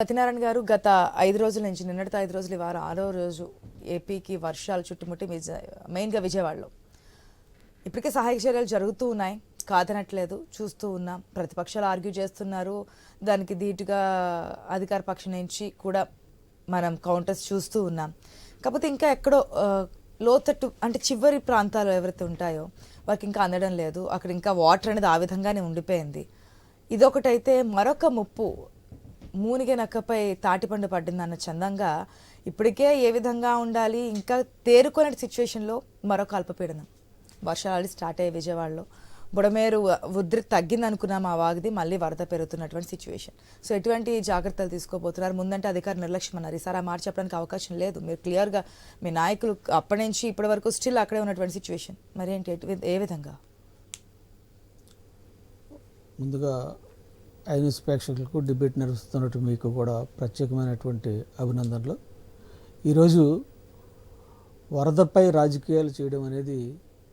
సత్యనారాయణ గారు గత 5 రోజుల నుంచి నిన్నటితో 5 రోజులు ఈ వారం 6వ రోజు ఏపీకి వర్షాలు చుట్టుముట్టి మెయిన్గా విజయవాడలో ఇప్పటికే సహాయక చర్యలు జరుగుతూ ఉన్నాయి, కాదనట్లేదు, చూస్తూ ఉన్నాం. ప్రతిపక్షాలు ఆర్గ్యూ చేస్తున్నారు, దానికి ధీటుగా అధికార పక్షం నుంచి కూడా మనం కౌంటర్స్ చూస్తూ ఉన్నాం. కాకపోతే ఇంకా ఎక్కడో లోతట్టు అంటే చివరి ప్రాంతాలు ఎవరైతే ఉంటాయో వారికి ఇంకా అందడం లేదు. అక్కడ ఇంకా వాటర్ అనేది ఆ విధంగానే ఉండిపోయింది. ఇదొకటైతే మరొక ముప్పు మూనిగే నక్కపై తాటిపండు పడిందన్న చందంగా ఇప్పటికే ఏ విధంగా ఉండాలి, ఇంకా తేరుకునే సిచ్యువేషన్లో మరొక అల్పపీడనం వర్షాలు స్టార్ట్ అయ్యే విజయవాడలో బుడమేరు ఉధృతి తగ్గింది అనుకున్నాం, ఆ వాగిది మళ్ళీ వరద పెరుగుతున్నటువంటి సిచ్యువేషన్. సో ఎటువంటి జాగ్రత్తలు తీసుకోబోతున్నారు? ముందంటే అధికారులు నిర్లక్ష్యం అన్నారు, ఈసారి ఆ మాట చెప్పడానికి అవకాశం లేదు. మీరు క్లియర్గా మీ నాయకులు అప్పటి నుంచి ఇప్పటి వరకు స్టిల్ అక్కడే ఉన్నటువంటి సిచ్యువేషన్ మరి ఏంటి, ఏ విధంగా? ముందుగా ఐన్యూస్ ప్రేక్షకులకు డిబేట్ నిర్వహిస్తున్నట్టు మీకు కూడా ప్రత్యేకమైనటువంటి అభినందనలు. ఈరోజు వరదపై రాజకీయాలు చేయడం అనేది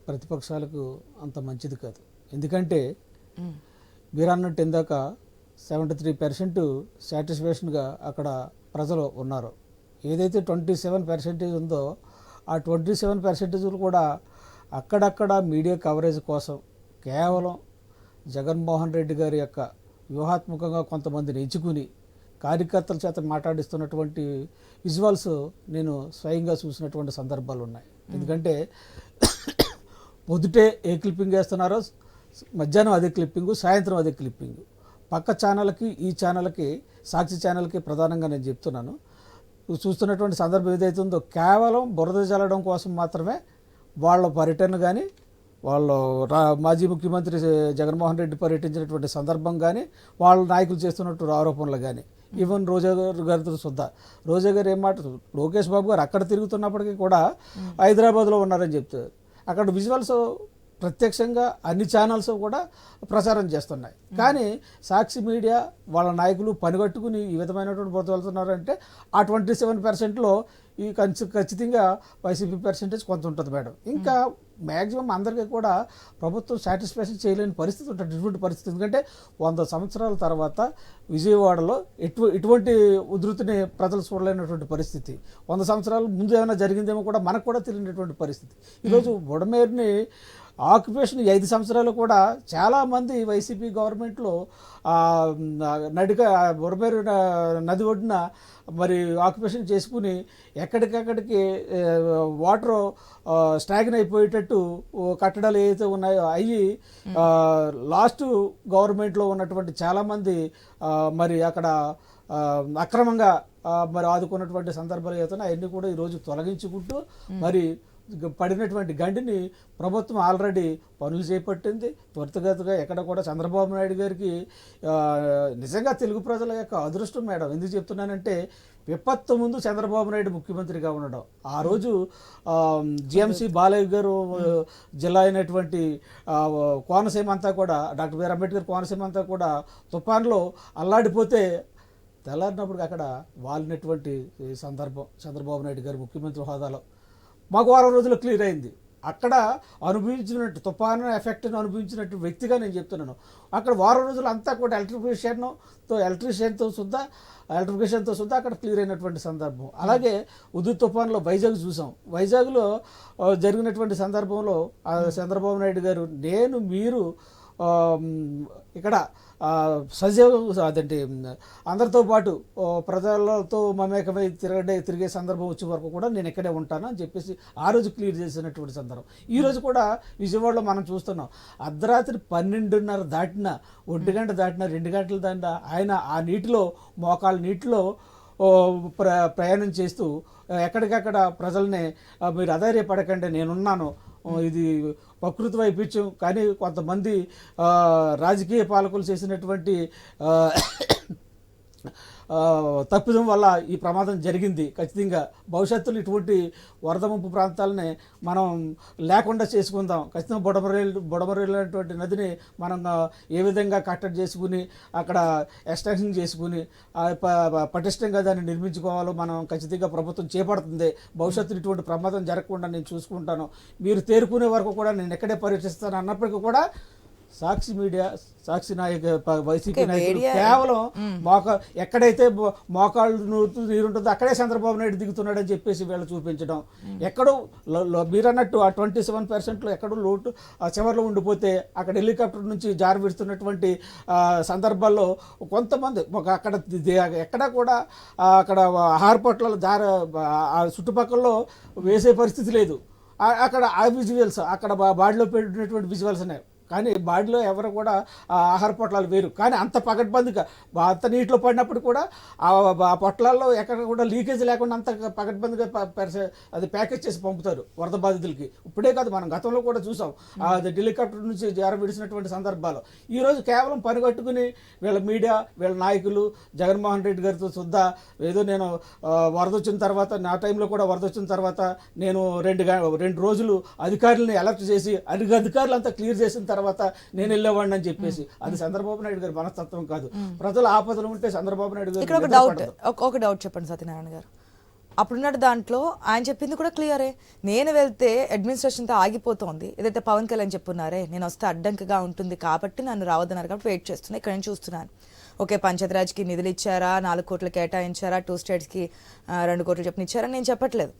ప్రతిపక్షాలకు అంత మంచిది కాదు. ఎందుకంటే మీరు అన్నట్టు ఇందాక 73% సాటిస్ఫాక్షన్గా అక్కడ ప్రజలు ఉన్నారు. ఏదైతే 27% ఉందో ఆ 27% కూడా అక్కడక్కడ మీడియా కవరేజ్ కోసం కేవలం జగన్మోహన్ రెడ్డి గారి యొక్క వ్యూహాత్మకంగా కొంతమందిని ఎంచుకుని కార్యకర్తల చేత మాట్లాడిస్తున్నటువంటి విజువల్స్ నేను స్వయంగా చూసినటువంటి సందర్భాలు ఉన్నాయి. ఎందుకంటే పొద్దుటే ఏ క్లిప్పింగ్ వేస్తున్నారో మధ్యాహ్నం అదే క్లిప్పింగు, సాయంత్రం అదే క్లిప్పింగు. పక్క ఛానల్కి ఈ ఛానల్కి సాక్షి ఛానల్కి ప్రధానంగా నేను చెప్తున్నాను, చూస్తున్నటువంటి సందర్భం ఏదైతే ఉందో కేవలం బురద జల్లడం కోసం మాత్రమే వాళ్ళ పర్యటన కానీ, వాళ్ళు మాజీ ముఖ్యమంత్రి జగన్మోహన్ రెడ్డి పర్యటించినటువంటి సందర్భం కానీ, వాళ్ళ నాయకులు చేస్తున్నటువంటి ఆరోపణలు కానీ, ఈవెన్ రోజా గారితో సుద్దా రోజా గారు ఏం మాట, లోకేష్ బాబు గారు అక్కడ తిరుగుతున్నప్పటికీ కూడా హైదరాబాద్లో ఉన్నారని చెప్తారు. అక్కడ విజువల్స్ ప్రత్యక్షంగా అన్ని ఛానల్స్ కూడా ప్రచారం చేస్తున్నాయి. కానీ సాక్షి మీడియా వాళ్ళ నాయకులు పనిగట్టుకుని ఈ విధమైనటువంటి బురద వెళ్తున్నారంటే ఆ 27%లో ఈ ఖచ్చితంగా వైసీపీ పర్సెంటేజ్ కొంత ఉంటుంది మేడం. ఇంకా మ్యాక్సిమం అందరికీ కూడా ప్రభుత్వం సాటిస్ఫాక్షన్ చేయలేని పరిస్థితి ఉంటుంది, ఇటువంటి పరిస్థితి. ఎందుకంటే 100 సంవత్సరాల తర్వాత విజయవాడలో ఇటువంటి ఉధృతిని ప్రజలు చూడలేనటువంటి పరిస్థితి. 100 సంవత్సరాల ముందు ఏమైనా జరిగిందేమో కూడా మనకు కూడా తెలియనటువంటి పరిస్థితి. ఈరోజు బుడమేరుని ఆక్యుపేషన్ 5 సంవత్సరాలు కూడా చాలామంది వైసీపీ గవర్నమెంట్లో బుడమేరు నది ఒడ్డున మరి ఆక్యుపేషన్ చేసుకుని ఎక్కడికక్కడికి వాటర్ స్టాగ్న్ అయిపోయేటట్టు కట్టడాలు ఏవైతే ఉన్నాయో అవి లాస్ట్ గవర్నమెంట్లో ఉన్నటువంటి చాలామంది మరి అక్కడ అక్రమంగా మరి ఆదుకున్నటువంటి సందర్భాలు అయితే అవన్నీ కూడా ఈరోజు తొలగించుకుంటూ మరి పడినటువంటి గండిని ప్రభుత్వం ఆల్రెడీ పనులు చేపట్టింది త్వరితగతిగా. ఎక్కడ కూడా చంద్రబాబు నాయుడు గారికి నిజంగా తెలుగు ప్రజల యొక్క అదృష్టం మేడం. ఎందుకు చెప్తున్నానంటే విపత్తు ముందు చంద్రబాబు నాయుడు ముఖ్యమంత్రిగా ఉండడం, ఆ రోజు జిఎంసి బాలయ్య గారు జిల్లా అయినటువంటి కోనసీమ అంతా కూడా, డాక్టర్ బిఆర్ అంబేద్కర్ కోనసీమ అంతా కూడా తుఫాన్లో అల్లాడిపోతే తెల్లారినప్పుడు అక్కడ వాలినటువంటి సందర్భం చంద్రబాబు నాయుడు గారు ముఖ్యమంత్రి హోదాలో మాకు 1 రోజుల్లో క్లియర్ అయింది. అక్కడ అనుభవించినట్టు తుఫాను ఎఫెక్ట్ను అనుభవించినట్టు వ్యక్తిగా నేను చెప్తున్నాను. అక్కడ 1 రోజులు అంతా కూడా ఎలక్ట్రిఫికేషన్తో సుద్దా అక్కడ క్లియర్ అయినటువంటి సందర్భం. అలాగే ఉదు తుఫాన్లో వైజాగ్ చూసాం. వైజాగ్లో జరిగినటువంటి సందర్భంలో చంద్రబాబు నాయుడు గారు మీరు ఇక్కడ సజీవ అదంటే అందరితో పాటు ప్రజలతో మమేకమై తిరిగే సందర్భం వచ్చే వరకు కూడా నేను ఇక్కడే ఉంటాను అని చెప్పేసి ఆ రోజు క్లియర్ చేసినటువంటి సందర్భం. ఈరోజు కూడా విజయవాడలో మనం చూస్తున్నాం. అర్ధరాత్రి 12:30 దాటిన, 1 గంట దాటిన, 2 గంటలు దాటిన ఆయన ఆ నీటిలో మోకాళ్ళ నీటిలో ప్రయాణం చేస్తూ ఎక్కడికక్కడ ప్రజల్ని మీరు అధైర్యపడకండి, నేనున్నాను, ఇది ప్రకృతి వైపరీత్యం, కానీ కొంతమంది రాజకీయ పాలకులు చేసినటువంటి తప్పిదం వల్ల ఈ ప్రమాదం జరిగింది. ఖచ్చితంగా భవిష్యత్తులో ఇటువంటి వరద ముంపు ప్రాంతాలని మనం లేకుండా చేసుకుందాం. ఖచ్చితంగా బుడమరేలు అనేటువంటి నదిని మనం ఏ విధంగా కట్టడి చేసుకుని అక్కడ ఎక్స్టెన్షన్ చేసుకుని పటిష్టంగా దాన్ని నిర్మించుకోవాలో మనం ఖచ్చితంగా ప్రభుత్వం చేపడుతుంది. భవిష్యత్తులో ఇటువంటి ప్రమాదం జరగకుండా నేను చూసుకుంటాను, మీరు తేరుకునే వరకు కూడా నేను ఎక్కడే పర్యటిస్తాను అన్నప్పటికీ కూడా సాక్షి మీడియా, సాక్షి వైసీపీ Okay, నాయకులు media- కేవలం ఎక్కడైతే మోకాళ్ళు నీరుంటుందో అక్కడే చంద్రబాబు నాయుడు దిగుతున్నాడని చెప్పేసి వీళ్ళు చూపించడం, ఎక్కడో మీరన్నట్టు ఆ 27% ఎక్కడో లోటు చివరిలో ఉండిపోతే అక్కడ హెలికాప్టర్ నుంచి జారి విడుతున్నటువంటి సందర్భాల్లో కొంతమంది అక్కడ ఎక్కడ కూడా అక్కడ ఆహార పొట్లాలు ఆ చుట్టుపక్కల వేసే పరిస్థితి లేదు. అక్కడ ఆ విజువల్స్ అక్కడ బాడీలో పెట్టినటువంటి విజువల్స్ ఉన్నాయి, కానీ బాడీలో ఎవరు కూడా ఆహార పొట్లాలు వేరు. కానీ అంత పకడ్బందీగా అంత నీటిలో పడినప్పుడు కూడా ఆ పొట్లాల్లో ఎక్కడ కూడా లీకేజ్ లేకుండా అంత పకడ్బందీగా అది ప్యాకేజ్ చేసి పంపుతారు వరద బాధితులకి. ఇప్పుడే కాదు, మనం గతంలో కూడా చూసాం అది హెలికాప్టర్ నుంచి విడిచినటువంటి సందర్భాలు. ఈరోజు కేవలం పనిగట్టుకుని వీళ్ళ మీడియా, వీళ్ళ నాయకులు జగన్మోహన్ రెడ్డి గారితో సుద్దా ఏదో నేను వరద వచ్చిన తర్వాత, నా టైంలో కూడా వరద వచ్చిన తర్వాత నేను 2 రోజులు అధికారులని అలర్ట్ చేసి అధికారులు అంతా క్లియర్ చేసిన తర్వాత నేను వెళ్ళేవాడిని అని చెప్పేసి, అది చంద్రబాబు నాయుడు గారి మనస్తత్వం కాదు. ప్రజల ఆపదలు ఉంటే చంద్రబాబు నాయుడు గారు ఇక్కడ ఒక డౌట్ చెప్పండి సత్యనారాయణ గారు. అప్పుడున్న దాంట్లో ఆయన చెప్పింది కూడా క్లియరే. నేను వెళ్తే అడ్మినిస్ట్రేషన్తో ఆగిపోతోంది, ఏదైతే పవన్ కళ్యాణ్ చెప్పున్నారే నేను వస్తే అడ్డంకిగా ఉంటుంది కాబట్టి నన్ను రావద్దన్నారు కాబట్టి వెయిట్ చేస్తున్నా, ఇక్కడ నేను చూస్తున్నాను. ఓకే, పంచాయతీరాజ్కి నిధులు ఇచ్చారా, 4 కోట్లు కేటాయించారా, 2 స్టేట్స్కి 2 కోట్లు చెప్పిన ఇచ్చారా నేను చెప్పట్లేదు,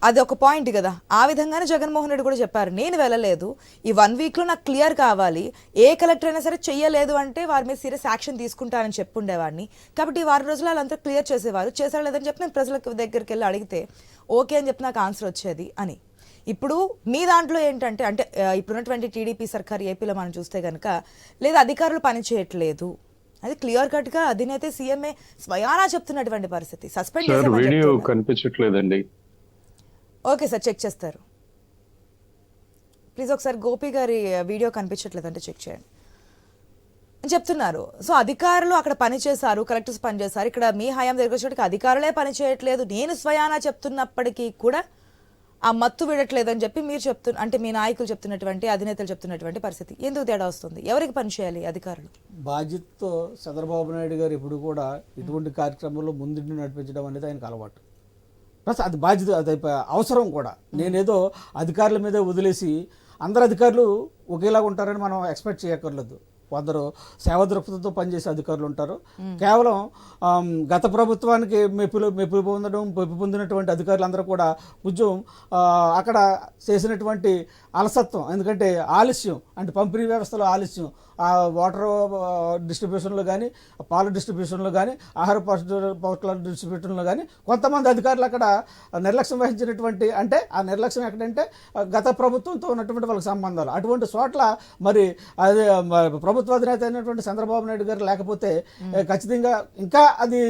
అది ఒక పాయింట్ కదా. ఆ విధంగానే జగన్మోహన్ రెడ్డి కూడా చెప్పారు, నేను వెళ్ళలేదు, ఈ 1 వీక్లో నాకు క్లియర్ కావాలి, ఏ కలెక్టర్ అయినా సరే చెయ్యలేదు అంటే వారి మీద సీరియస్ యాక్షన్ తీసుకుంటానని చెప్పుండేవాడిని. కాబట్టి ఈ 1 రోజులు వాళ్ళంతా క్లియర్ చేసేవారు. చేశారు లేదని చెప్పి నేను ప్రజల దగ్గరికి వెళ్ళి అడిగితే ఓకే అని చెప్పి నాకు ఆన్సర్ వచ్చేది అని. ఇప్పుడు మీ దాంట్లో ఏంటంటే, అంటే ఇప్పుడున్నటువంటి టీడీపీ సర్కార్ ఏపీలో మనం చూస్తే కనుక లేదా అధికారులు పని చేయట్లేదు, అది క్లియర్ కట్ గా అధినేత సీఎంఏ స్వయానా చెప్తున్నటువంటి పరిస్థితి. సస్పెండ్ వీడియో కనిపించట్లేదండి. ఓకే సార్, చెక్ చేస్తారు ప్లీజ్. ఒకసారి గోపి గారి వీడియో కనిపించట్లేదంటే చెక్ చేయండి అని చెప్తున్నారు. సో అధికారులు అక్కడ పనిచేశారు, కలెక్టర్స్ పనిచేశారు. ఇక్కడ మీ హయాం దగ్గర వచ్చేటికి అధికారులే పనిచేయట్లేదు, నేను స్వయానా చెప్తున్నప్పటికీ కూడా ఆ మత్తు విడట్లేదు అని చెప్పి మీరు అంటే మీ నాయకులు చెప్తున్నటువంటి, అధినేతలు చెప్తున్నటువంటి పరిస్థితి. ఎందుకు తేడా వస్తుంది? ఎవరికి పనిచేయాలి అధికారులు? బాధ్యతతో చంద్రబాబు నాయుడు గారు ఇప్పుడు కూడా ఇటువంటి కార్యక్రమంలో ముందుండి నడిపించడం అనేది ఆయనకు అలవాటు. ప్లస్ అది బాధ్యత, అది అవసరం కూడా. నేనేదో అధికారుల మీద వదిలేసి అందరు అధికారులు ఒకేలాగా ఉంటారని మనం ఎక్స్పెక్ట్ చేయక్కర్లేదు. కొందరు సేవా దృక్పథంతో పనిచేసే అధికారులు ఉంటారు. కేవలం గత ప్రభుత్వానికి మెప్పు పొందినటువంటి అధికారులందరూ కూడా కొంచెం అక్కడ చేసినటువంటి అలసత్వం, ఎందుకంటే ఆలస్యం, అంటే పంపిణీ వ్యవస్థలో ఆలస్యం, ఆ వాటర్ డిస్ట్రిబ్యూషన్లో కానీ, పాల డిస్ట్రిబ్యూషన్లో కానీ, ఆహార పౌష్టికాల డిస్ట్రిబ్యూషన్లో కానీ కొంతమంది అధికారులు అక్కడ నిర్లక్ష్యం వహించినటువంటి, అంటే ఆ నిర్లక్ష్యం ఎక్కడంటే గత ప్రభుత్వంతో ఉన్నటువంటి వాళ్ళకి సంబంధాలు. అటువంటి చోట్ల మరి అది ప్రభుత్వ అధినేత అయినటువంటి చంద్రబాబు నాయుడు గారు లేకపోతే ఖచ్చితంగా ఇంకా అది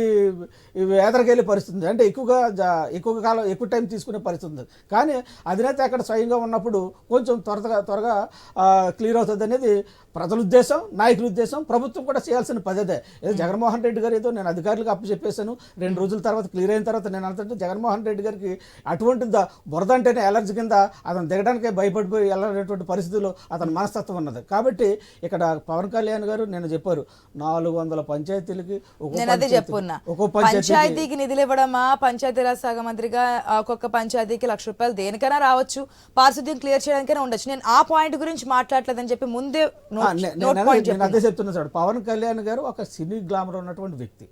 ఎదరికెళ్ళే పరిస్థితి, అంటే ఎక్కువ టైం తీసుకునే పరిస్థితి ఉంది. కానీ అధినేత అక్కడ స్వయంగా ఉన్నప్పుడు కొంచెం త్వరగా క్లియర్ అవుతుంది అనేది ప్రజల ఉద్దేశం, నాయకుల ఉద్దేశం. ప్రభుత్వం కూడా చేయాల్సిన పదేదే. ఏదో జగన్మోహన్ రెడ్డి గారు ఏదో నేను అధికారులకు అప్పు చెప్పేశాను, 2 రోజుల తర్వాత క్లియర్ అయిన తర్వాత నేను అంటుంటే జగన్మోహన్ రెడ్డి గారికి అటువంటి బురద అంటేనే ఎలర్జీ కింద అతను దిగడానికే భయపడిపోయి వెళ్ళినటువంటి పరిస్థితుల్లో అతని మనస్తత్వం ఉన్నది. కాబట్టి ఇక్కడ పవన్ కళ్యాణ్ గారు నేను చెప్పారు 400 పంచాయతీలకి ఒక్కో పంచాయతీకి నిధులు ఇవ్వడమా, పంచాయతీరాజ్ శాఖ మంత్రిగా ఒక్కొక్క పంచాయతీకి ₹1,00,000 దేనికైనా రావచ్చు, పారిశుద్ధ్యం క్లియర్ చేయడానికైనా ఉండొచ్చు. నేను ఆ పాయింట్ గురించి మాట్లాడలేదని చెప్పి ముందే నేను అదే చెప్తున్నా సార్. పవన్ కళ్యాణ్ గారు ఒక సినీ గ్లామర్ ఉన్నటువంటి వ్యక్తి.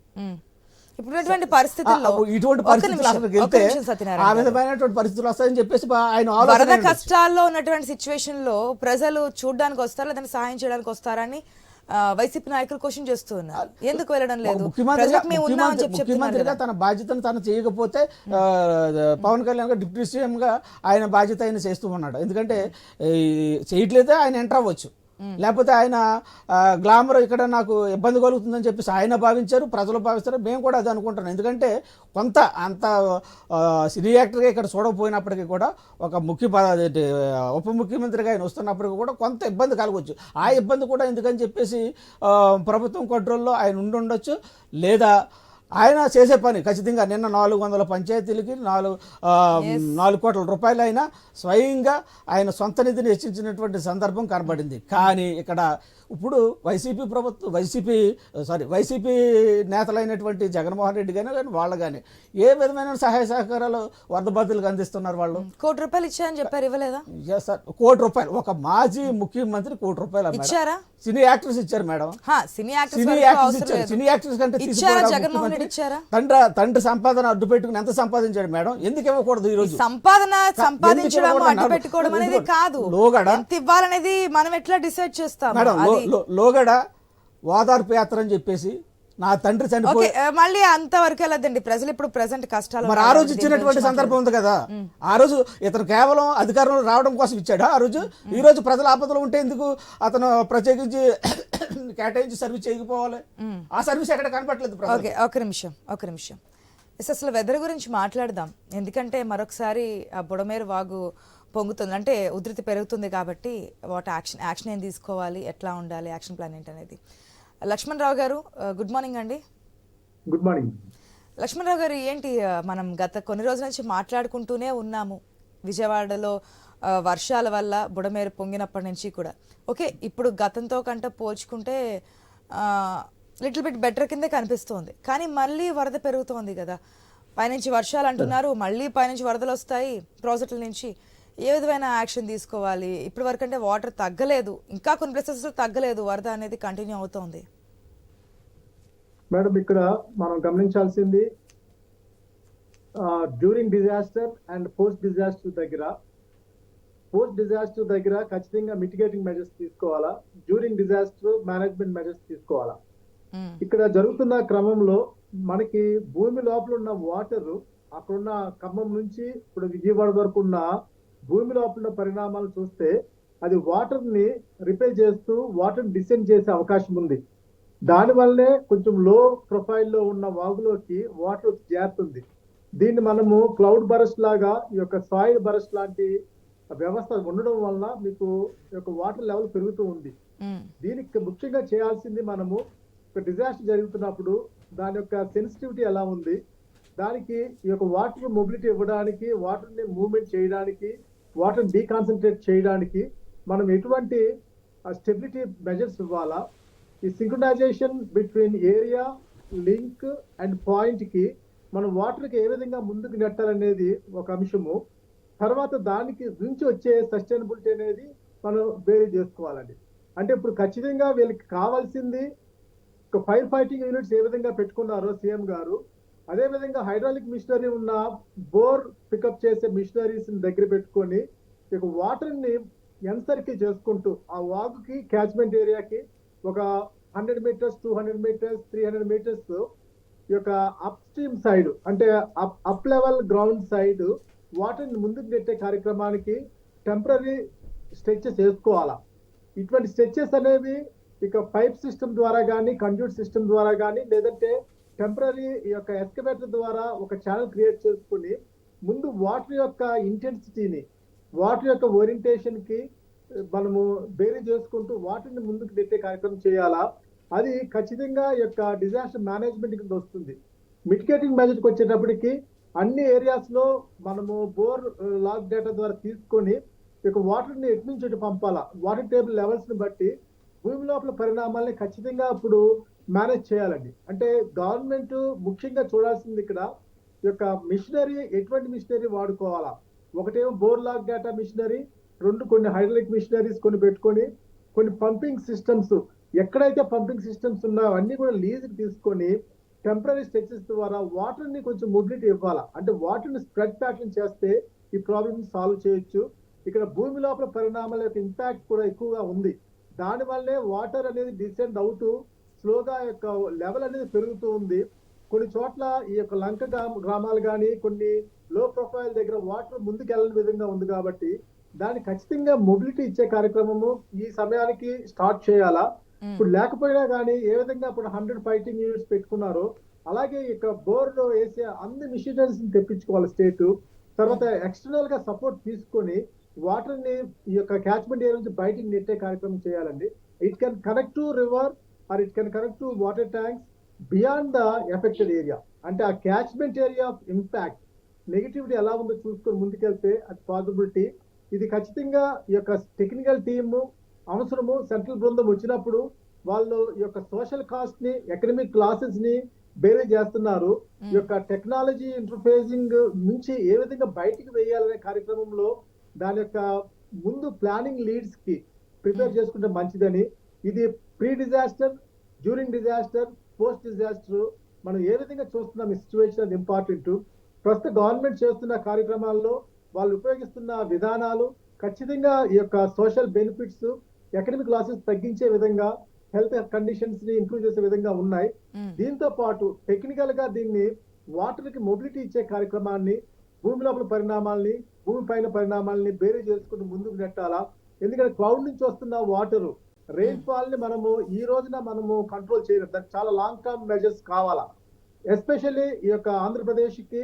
ఇప్పుడున్నటువంటి పరిస్థితుల్లో ఇటువంటి పరిస్థితులు ఆ విధమైనటువంటి పరిస్థితులు వస్తాయని చెప్పేసి ఆయన వరద కష్టాల్లో ఉన్నటువంటి సిచ్యువేషన్ లో ప్రజలు చూడడానికి వస్తారా లేదంటే సహాయం చేయడానికి వస్తారని వైసీపీ నాయకులు క్వశ్చన్ చేస్తూ ఉన్నారు. ఎందుకు వెళ్ళడం లేదు? ముఖ్యమంత్రిగా తన బాధ్యతను తను చేయకపోతే పవన్ కళ్యాణ్ గారు డిప్యూటీ సీఎం గా ఆయన బాధ్యత ఆయన చేస్తూ ఉన్నాడు. ఎందుకంటే చేయట్లేదే ఆయన ఎంటర్ అవ్వచ్చు, లేకపోతే ఆయన గ్లామర్ ఇక్కడ నాకు ఇబ్బంది కలుగుతుందని చెప్పేసి ఆయన భావించారు, ప్రజలు భావిస్తారు, మేము కూడా అది అనుకుంటున్నాం. ఎందుకంటే కొంత అంత సినీ యాక్టర్గా ఇక్కడ చూడకపోయినప్పటికీ కూడా ఒక ఉప ముఖ్యమంత్రిగా ఆయన వస్తున్నప్పటికీ కూడా కొంత ఇబ్బంది కలగవచ్చు. ఆ ఇబ్బంది కూడా ఎందుకని చెప్పేసి ప్రభుత్వం కంట్రోల్లో ఆయన ఉండొచ్చు, లేదా ఆయన చేసే పని ఖచ్చితంగా నిన్న 400 పంచాయతీలకి 4 కోట్ల రూపాయలు అయినా స్వయంగా ఆయన సొంత నిధిని హెచ్చించినటువంటి సందర్భం కనబడింది. కానీ ఇక్కడ ఇప్పుడు వైసీపీ నేతలైనటువంటి జగన్మోహన్ రెడ్డి కానీ వాళ్ళు కానీ ఏ విధమైన సహాయ సహకారాలు వరద బాధితులకు అందిస్తున్నారు? వాళ్ళు ₹1 కోటి ఇచ్చారని చెప్పారు, ఇవ్వలేదా? ₹1 కోటి, ఒక మాజీ ముఖ్యమంత్రి ₹1 కోటి ఇచ్చారా? సినీ యాక్టర్స్ ఇచ్చారు మేడం. సినీ సినీ యాక్టర్స్ కంటే జగన్మోహన్ రెడ్డి ఇచ్చారా? తండ్రి సంపాదన అడ్డు పెట్టుకుని ఎంత సంపాదించాడు మేడం? ఎందుకు ఇవ్వకూడదు? ఈ రోజు సంపాదించడం అడ్డు పెట్టుకోవడం అనేది కాదు, ఎంత ఇవ్వాలనేది మనం ఎట్లా డిసైడ్ చేస్తాం మేడం. లోగడ ఓదార్పు యాత్ర అని చెప్పేసి నా తండ్రి చనిపోయి మళ్ళీ అంతవరకు వెళ్ళదండి. ప్రజలు ఇప్పుడు ప్రెసెంట్ కష్టాలు మరి ఆ రోజు ఇచ్చినటువంటి సందర్భం ఉంది కదా. ఆ రోజు ఇతను కేవలం అధికారంలో రావడం కోసం ఇచ్చాడా? ఆ రోజు ఈ రోజు ప్రజల ఆపదలో ఉంటే ఎందుకు అతను ప్రత్యేకించి కేటాయించి సర్వీస్ చేయకపోవాలి? ఆ సర్వీస్ ఎక్కడ కనపట్లేదు. ఒక నిమిషం అసలు వెదర్ గురించి మాట్లాడదాం. ఎందుకంటే మరొకసారి ఆ బుడమేరు వాగు పొంగుతుంది, అంటే ఉధృతి పెరుగుతుంది. కాబట్టి వాట్ యాక్షన్ ఏం తీసుకోవాలి, ఎట్లా ఉండాలి, యాక్షన్ ప్లాన్ ఏంటనేది. లక్ష్మణ్ రావు గారు, గుడ్ మార్నింగ్ అండి. గుడ్ మార్నింగ్ లక్ష్మణ్ రావు గారు, ఏంటి మనం గత కొన్ని రోజుల నుంచి మాట్లాడుకుంటూనే ఉన్నాము విజయవాడలో వర్షాల వల్ల బుడమేరు పొంగినప్పటి నుంచి కూడా. ఓకే, ఇప్పుడు గతంతో కంటే పోల్చుకుంటే లిటిల్ బిట్ బెటర్ కిందే కనిపిస్తోంది. కానీ మళ్ళీ వరద పెరుగుతోంది కదా, పైనుంచి వర్షాలు అంటున్నారు, మళ్ళీ పైనుంచి వరదలు వస్తాయి ప్రాజెక్టుల నుంచి. ఏ విధమైన యాక్షన్ తీసుకోవాలి? ఇప్పటి వరకు అంటే వాటర్ తగ్గలేదు, ఇంకా కొన్ని ప్లేసెస్లో తగ్గలేదు, వరద అనేది కంటిన్యూ అవుతోంది. మేడం, ఇక్కడ మనం గమనించాల్సింది during disaster and post disaster దగ్గర ఖచ్చితంగా మిటిగేటింగ్ మెజర్స్ తీసుకోవాలా, డ్యూరింగ్ డిజాస్టర్ మేనేజ్మెంట్ మెజర్స్ తీసుకోవాలా. ఇక్కడ జరుగుతున్న క్రమంలో మనకి భూమి లోపల ఉన్న వాటర్, అక్కడున్న ఖమ్మం నుంచి ఇప్పుడు విజయవాడ వరకు ఉన్న భూమి లోపల పరిణామాలు చూస్తే అది వాటర్ ని రిపేర్ చేస్తూ వాటర్ డిసెండ్ చేసే అవకాశం ఉంది. దానివల్లే కొంచెం లో ప్రొఫైల్లో ఉన్న వాగులోకి వాటర్ చేరుతుంది. దీన్ని మనము క్లౌడ్ బరస్ట్ లాగా, ఈ యొక్క సాయిల్ బరస్ట్ లాంటి వ్యవస్థ ఉండడం వల్ల మీకు వాటర్ లెవెల్ పెరుగుతూ ఉంది. దీనికి ముఖ్యంగా చేయాల్సింది మనము డిజాస్టర్ జరుగుతున్నప్పుడు దాని యొక్క సెన్సిటివిటీ ఎలా ఉంది, దానికి ఈ యొక్క వాటర్ మొబిలిటీ ఇవ్వడానికి, వాటర్ ని మూవ్మెంట్ చేయడానికి, వాటర్ డీకాన్సన్ట్రేట్ చేయడానికి మనం ఎటువంటి స్టెబిలిటీ మెజర్స్ ఇవ్వాలా, ఈ synchronisation between area, link and point కి మనం వాటర్ కి ఏ విధంగా ముందుకు నెట్టాలనేది ఒక అంశము. తర్వాత దానికి నుంచి వచ్చే సస్టైనబిలిటీ అనేది మనం వేరే చేసుకోవాలండి. అంటే ఇప్పుడు ఖచ్చితంగా వీళ్ళకి కావాల్సింది ఫైర్ ఫైటింగ్ యూనిట్స్ ఏ విధంగా పెట్టుకున్నారో సీఎం గారు, అదే విధంగా హైడ్రాలిక్ మిషనరీ ఉన్న బోర్ పికప్ చేసే మిషనరీస్ దగ్గర పెట్టుకొని వాటర్ ని ఎన్సర్కిల్ చేసుకుంటూ ఆ వాగుకి క్యాచ్మెంట్ ఏరియాకి ఒక 100 మీటర్స్, 200 మీటర్స్, 300 మీటర్స్ ఈ యొక్క అప్ స్ట్రీమ్ సైడ్, అంటే up level ground side water ని ముందుకు నెట్టే కార్యక్రమానికి టెంపరీ స్ట్రెచెస్ వేసుకోవాలా. ఇటువంటి స్ట్రెచెస్ అనేవి ఇక పైప్ సిస్టమ్ ద్వారా కానీ, కండ్యూట్ సిస్టమ్ ద్వారా కానీ, లేదంటే టెంపరీ ఈ యొక్క ఎస్కవేటర్ ద్వారా ఒక ఛానల్ క్రియేట్ చేసుకుని ముందు వాటర్ యొక్క ఇంటెన్సిటీని, వాటర్ యొక్క ఓరియంటేషన్ కి మనము బేరీ చేసుకుంటూ వాటర్ని ముందుకు నెట్టే కార్యక్రమం చేయాలా. అది ఖచ్చితంగా ఈ యొక్క డిజాస్టర్ మేనేజ్మెంట్ కింద వస్తుంది. మిటిగేటింగ్ మెజర్కి వచ్చేటప్పటికి అన్ని ఏరియాస్ లో మనము బోర్ లాగ్ డేటా ద్వారా తీసుకొని ఇక వాటర్ ని ఎటు నుంచి ఎటు పంపాలా, వాటర్ టేబుల్ లెవెల్స్ ని బట్టి భూమి లోపల పరిణామాలని ఖచ్చితంగా ఇప్పుడు మేనేజ్ చేయాలండి. అంటే గవర్నమెంట్ ముఖ్యంగా చూడాల్సింది ఇక్కడ ఈ యొక్క మిషనరీ, ఎటువంటి మిషనరీ వాడుకోవాలా. ఒకటేమో బోర్ లాగ్ డేటా మిషనరీ, రెండు కొన్ని హైడ్రాలిక్ మిషనరీస్ కొన్ని పెట్టుకొని, కొన్ని పంపింగ్ సిస్టమ్స్, ఎక్కడైతే పంపింగ్ సిస్టమ్స్ ఉన్నాయో అన్ని కూడా లీజ్ తీసుకొని టెంపరీ స్ట్రెచెస్ ద్వారా వాటర్ ని కొంచెం మొబిలిటీ ఇవ్వాలా. అంటే వాటర్ ని స్ప్రెడ్ ప్యాటర్న్ చేస్తే ఈ ప్రాబ్లమ్ సాల్వ్ చేయొచ్చు. ఇక్కడ భూమి లోపల పరిణామాల యొక్క ఇంపాక్ట్ కూడా ఎక్కువగా ఉంది. దానివల్లే వాటర్ అనేది డిసెండ్ అవుతూ స్లోగా యొక్క లెవెల్ అనేది పెరుగుతూ ఉంది. కొన్ని చోట్ల ఈ యొక్క లంక గ్రామాలు కానీ, కొన్ని లో ప్రొఫైల్ దగ్గర వాటర్ ముందుకు వెళ్ళని విధంగా ఉంది. కాబట్టి దాన్ని ఖచ్చితంగా మొబిలిటీ ఇచ్చే కార్యక్రమము ఈ సమయానికి స్టార్ట్ చేయాలా. ఇప్పుడు లేకపోయినా కానీ ఏ విధంగా ఇప్పుడు 100 ఫైటింగ్ యూనిట్స్ పెట్టుకున్నారో అలాగే ఇక బోర్ లో వేసే అన్ని మిషనరీస్ తెప్పించుకోవాలి స్టేట్. తర్వాత ఎక్స్టర్నల్ గా సపోర్ట్ తీసుకొని వాటర్ ని ఈ యొక్క క్యాచ్మెంట్ ఏరియా నుంచి బయటికి నెట్టే కార్యక్రమం చేయాలండి. It can connect to river or it can connect to water tanks beyond the affected area, అంటే ఆ catchment area of impact negativity ఎలా ఉందో చూసుకొని ముందుకెళ్తే అది పాసిబిలిటీ. ఇది ఖచ్చితంగా ఈ యొక్క టెక్నికల్ టీమ్ అవసరము. సెంట్రల్ బృందం వచ్చినప్పుడు వాళ్ళు ఈ యొక్క సోషల్ కాస్ట్ ని, ఎకడమిక్ క్లాసెస్ ని బేరే చేస్తున్నారు. ఈ యొక్క టెక్నాలజీ ఇంటర్ఫేసింగ్ నుంచి ఏ విధంగా బయటికి వేయాలనే కార్యక్రమంలో దాని యొక్క ముందు ప్లానింగ్ లీడ్స్ కి ప్రిపేర్ చేసుకుంటే మంచిదని. ఇది pre disaster, during disaster, post disaster మనం ఏ విధంగా చూస్తున్నాం ఈ సిచ్యువేషన్ అది ఇంపార్టెంట్. ప్రస్తుత గవర్నమెంట్ చేస్తున్న కార్యక్రమాల్లో వాళ్ళు ఉపయోగిస్తున్న విధానాలు ఖచ్చితంగా ఈ యొక్క సోషల్ బెనిఫిట్స్, ఎకడమిక్ లాసెస్ తగ్గించే విధంగా, హెల్త్ కండిషన్స్ ని ఇంప్రూవ్ చేసే విధంగా ఉన్నాయి. దీంతో పాటు టెక్నికల్ గా దీన్ని వాటర్ కి మొబిలిటీ ఇచ్చే కార్యక్రమాన్ని, భూమి లోపల పరిణామాల్ని, భూమి పైన పరిణామాలని బేరీ చేసుకుంటూ ముందుకు నెట్టాలా. ఎందుకంటే క్లౌడ్ నుంచి వస్తున్న వాటర్, రెయిన్ ఫాల్ ని మనము ఈ రోజున మనము కంట్రోల్ చేయలేదు. దానికి చాలా లాంగ్ టర్మ్ మెజర్స్ కావాలా. ఎస్పెషల్లీ ఈ యొక్క ఆంధ్రప్రదేశ్ కి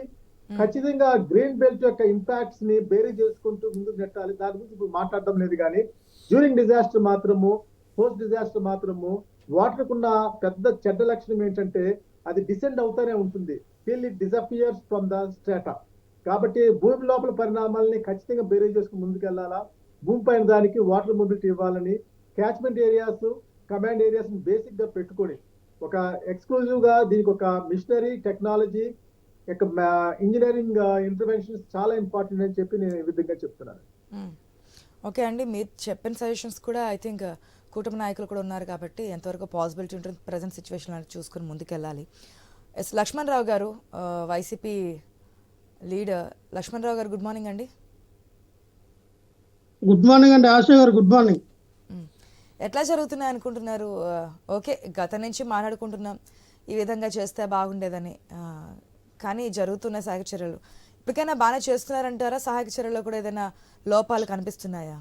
ఖచ్చితంగా గ్రీన్ బెల్ట్ యొక్క ఇంపాక్ట్స్ ని బేరీ చేసుకుంటూ ముందుకు నెట్టాలి. దాని గురించి ఇప్పుడు మాట్లాడడం లేదు, కానీ డ్యూరింగ్ డిజాస్టర్ మాత్రము, పోస్ట్ డిజాస్టర్ మాత్రము వాటర్ కున్న పెద్ద చెడ్డ లక్షణం ఏంటంటే అది డిసెండ్ అవుతానే ఉంటుంది, till it disappears from the strata. కాబట్టి భూమి లోపల పరిణామాలని ఖచ్చితంగా బేరీ చేసుకుని ముందుకెళ్లాలా. భూమి పైన దానికి వాటర్ మొబిలిటీ ఇవ్వాలని, catchment areas, command areas basic గా పెట్టుకొని ఒక ఎక్స్క్లూజివ్ గా దీనికి ఒక మిషనరీ టెక్నాలజీ యొక్క ఇంజనీరింగ్ ఇంటర్వెన్షన్స్ చాలా ఇంపార్టెంట్ అని చెప్పి నేను ఈ విధంగా చెప్తున్నాను. ఓకే అండి, మీరు చెప్పిన సజెషన్స్ కూడా ఐ థింక్ కూటమి నాయకులు కూడా ఉన్నారు కాబట్టి ఎంతవరకు పాసిబిలిటీ ఉంటుంది ప్రజెంట్ సిచ్యువేషన్ అనేది చూసుకొని ముందుకెళ్ళాలి. ఎస్ లక్ష్మణ్ రావు గారు, వైసీపీ లీడర్. లక్ష్మణ్ రావు గారు, గుడ్ మార్నింగ్ అండి. గుడ్ మార్నింగ్ అండి ఆశ గారు, గుడ్ మార్నింగ్. ఎట్లా జరుగుతున్నాయి అనుకుంటున్నారు? ఓకే, గత నుంచి మాట్లాడుకుంటున్నాం ఈ విధంగా చేస్తే బాగుండేదని, కానీ జరుగుతున్న సహాయక చర్యలు ఇప్పటికైనా బాగానే చేస్తున్నారంటారా? సహాయక చర్యల్లో కూడా ఏదైనా లోపాలు కనిపిస్తున్నాయా?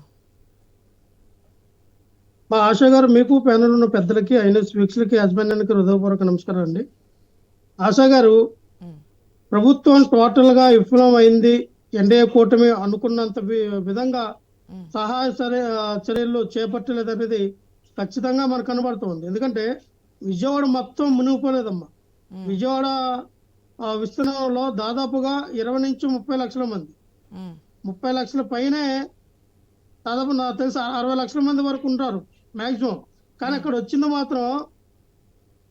మా ఆశ గారు, మీకు ప్యానల్ ఉన్న పెద్దలకి, ఐఎన్ఎస్ వీక్షలకి, యాజమాన్యానికి హృదయపూర్వక నమస్కారం అండి. ఆశా గారు, ప్రభుత్వం టోటల్ గా విఫలం అయింది. ఎన్డీఏ కూటమి అనుకున్నంత విధంగా సహాయ చర్యలు చేపట్టలేదనేది ఖచ్చితంగా మనకు కనబడుతుంది. ఎందుకంటే విజయవాడ మొత్తం మునిగిపోలేదమ్మా. విజయవాడ విస్తీర్ణంలో దాదాపుగా 20 నుంచి 30 లక్షల మంది, 30 లక్షల పైనే, దాదాపు నాకు తెలిసి 60 లక్షల మంది వరకు ఉంటారు మాక్సిమం. కానీ అక్కడ వచ్చింది మాత్రం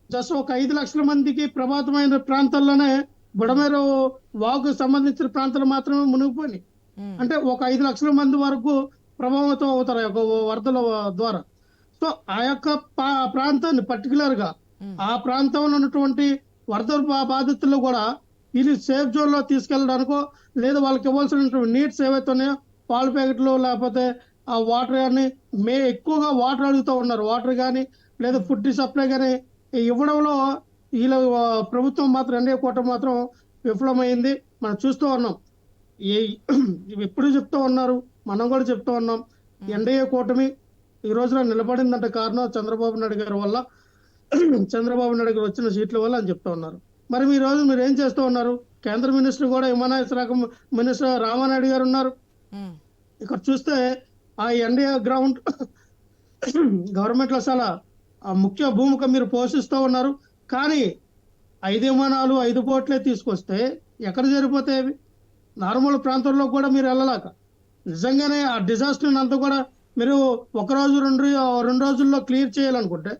జస్ట్ ఒక 5 లక్షల మందికి ప్రభావితమైన ప్రాంతాల్లోనే, బుడమేరు వాగుకు సంబంధించిన ప్రాంతాలు మాత్రమే మునిగిపోయినాయి. అంటే ఒక 5 లక్షల మంది వరకు ప్రభావితం అవుతారు ఒక వరదల ద్వారా. సో ఆ యొక్క ప్రాంతాన్ని పర్టికులర్ గా ఆ ప్రాంతంలో ఉన్నటువంటి వరద బాధితులు కూడా ఇది సేఫ్ జోన్ లో తీసుకెళ్ళడానికో, లేదా వాళ్ళకి ఇవ్వాల్సినటువంటి నీడ్స్ ఏవైతే ఉన్నాయో, పాల ప్యాకెట్లు, లేకపోతే ఆ వాటర్ కానీ, ఎక్కువగా వాటర్ అడుగుతూ ఉన్నారు. వాటర్ కానీ లేదా ఫుడ్ సప్లై కానీ ఇవ్వడంలో వీళ్ళ ప్రభుత్వం మాత్రం, ఎన్డీఏ కూటమి మాత్రం విఫలమైంది. మనం చూస్తూ ఉన్నాం. ఎప్పుడు చెప్తూ ఉన్నారు, మనం కూడా చెప్తూ ఉన్నాం, ఎన్డీఏ కూటమి ఈ రోజున నిలబడిందంటే కారణం చంద్రబాబు నాయుడు గారి వల్ల, చంద్రబాబు నాయుడు గారు వచ్చిన సీట్ల వల్ల అని చెప్తా ఉన్నారు. మరి ఈ రోజు మీరు ఏం చేస్తూ ఉన్నారు? కేంద్ర మినిస్టర్ కూడా, విమానయాన శాఖ మినిస్టర్ రామానాయుడు గారు ఉన్నారు. ఇక్కడ చూస్తే ఆ ఎన్డీఏ గ్రౌండ్ గవర్నమెంట్ లో చాలా ముఖ్య భూమిక మీరు పోషిస్తూ ఉన్నారు. కానీ 5 విమానాలు 5 బోట్లే తీసుకొస్తే ఎక్కడ జరిపోతాయి? నార్మల్ ప్రాంతాల్లో కూడా మీరు వెళ్ళలేక, నిజంగానే ఆ డిజాస్టర్ అంతా కూడా మీరు ఒక రోజు 2 రోజుల్లో క్లియర్ చేయాలనుకుంటే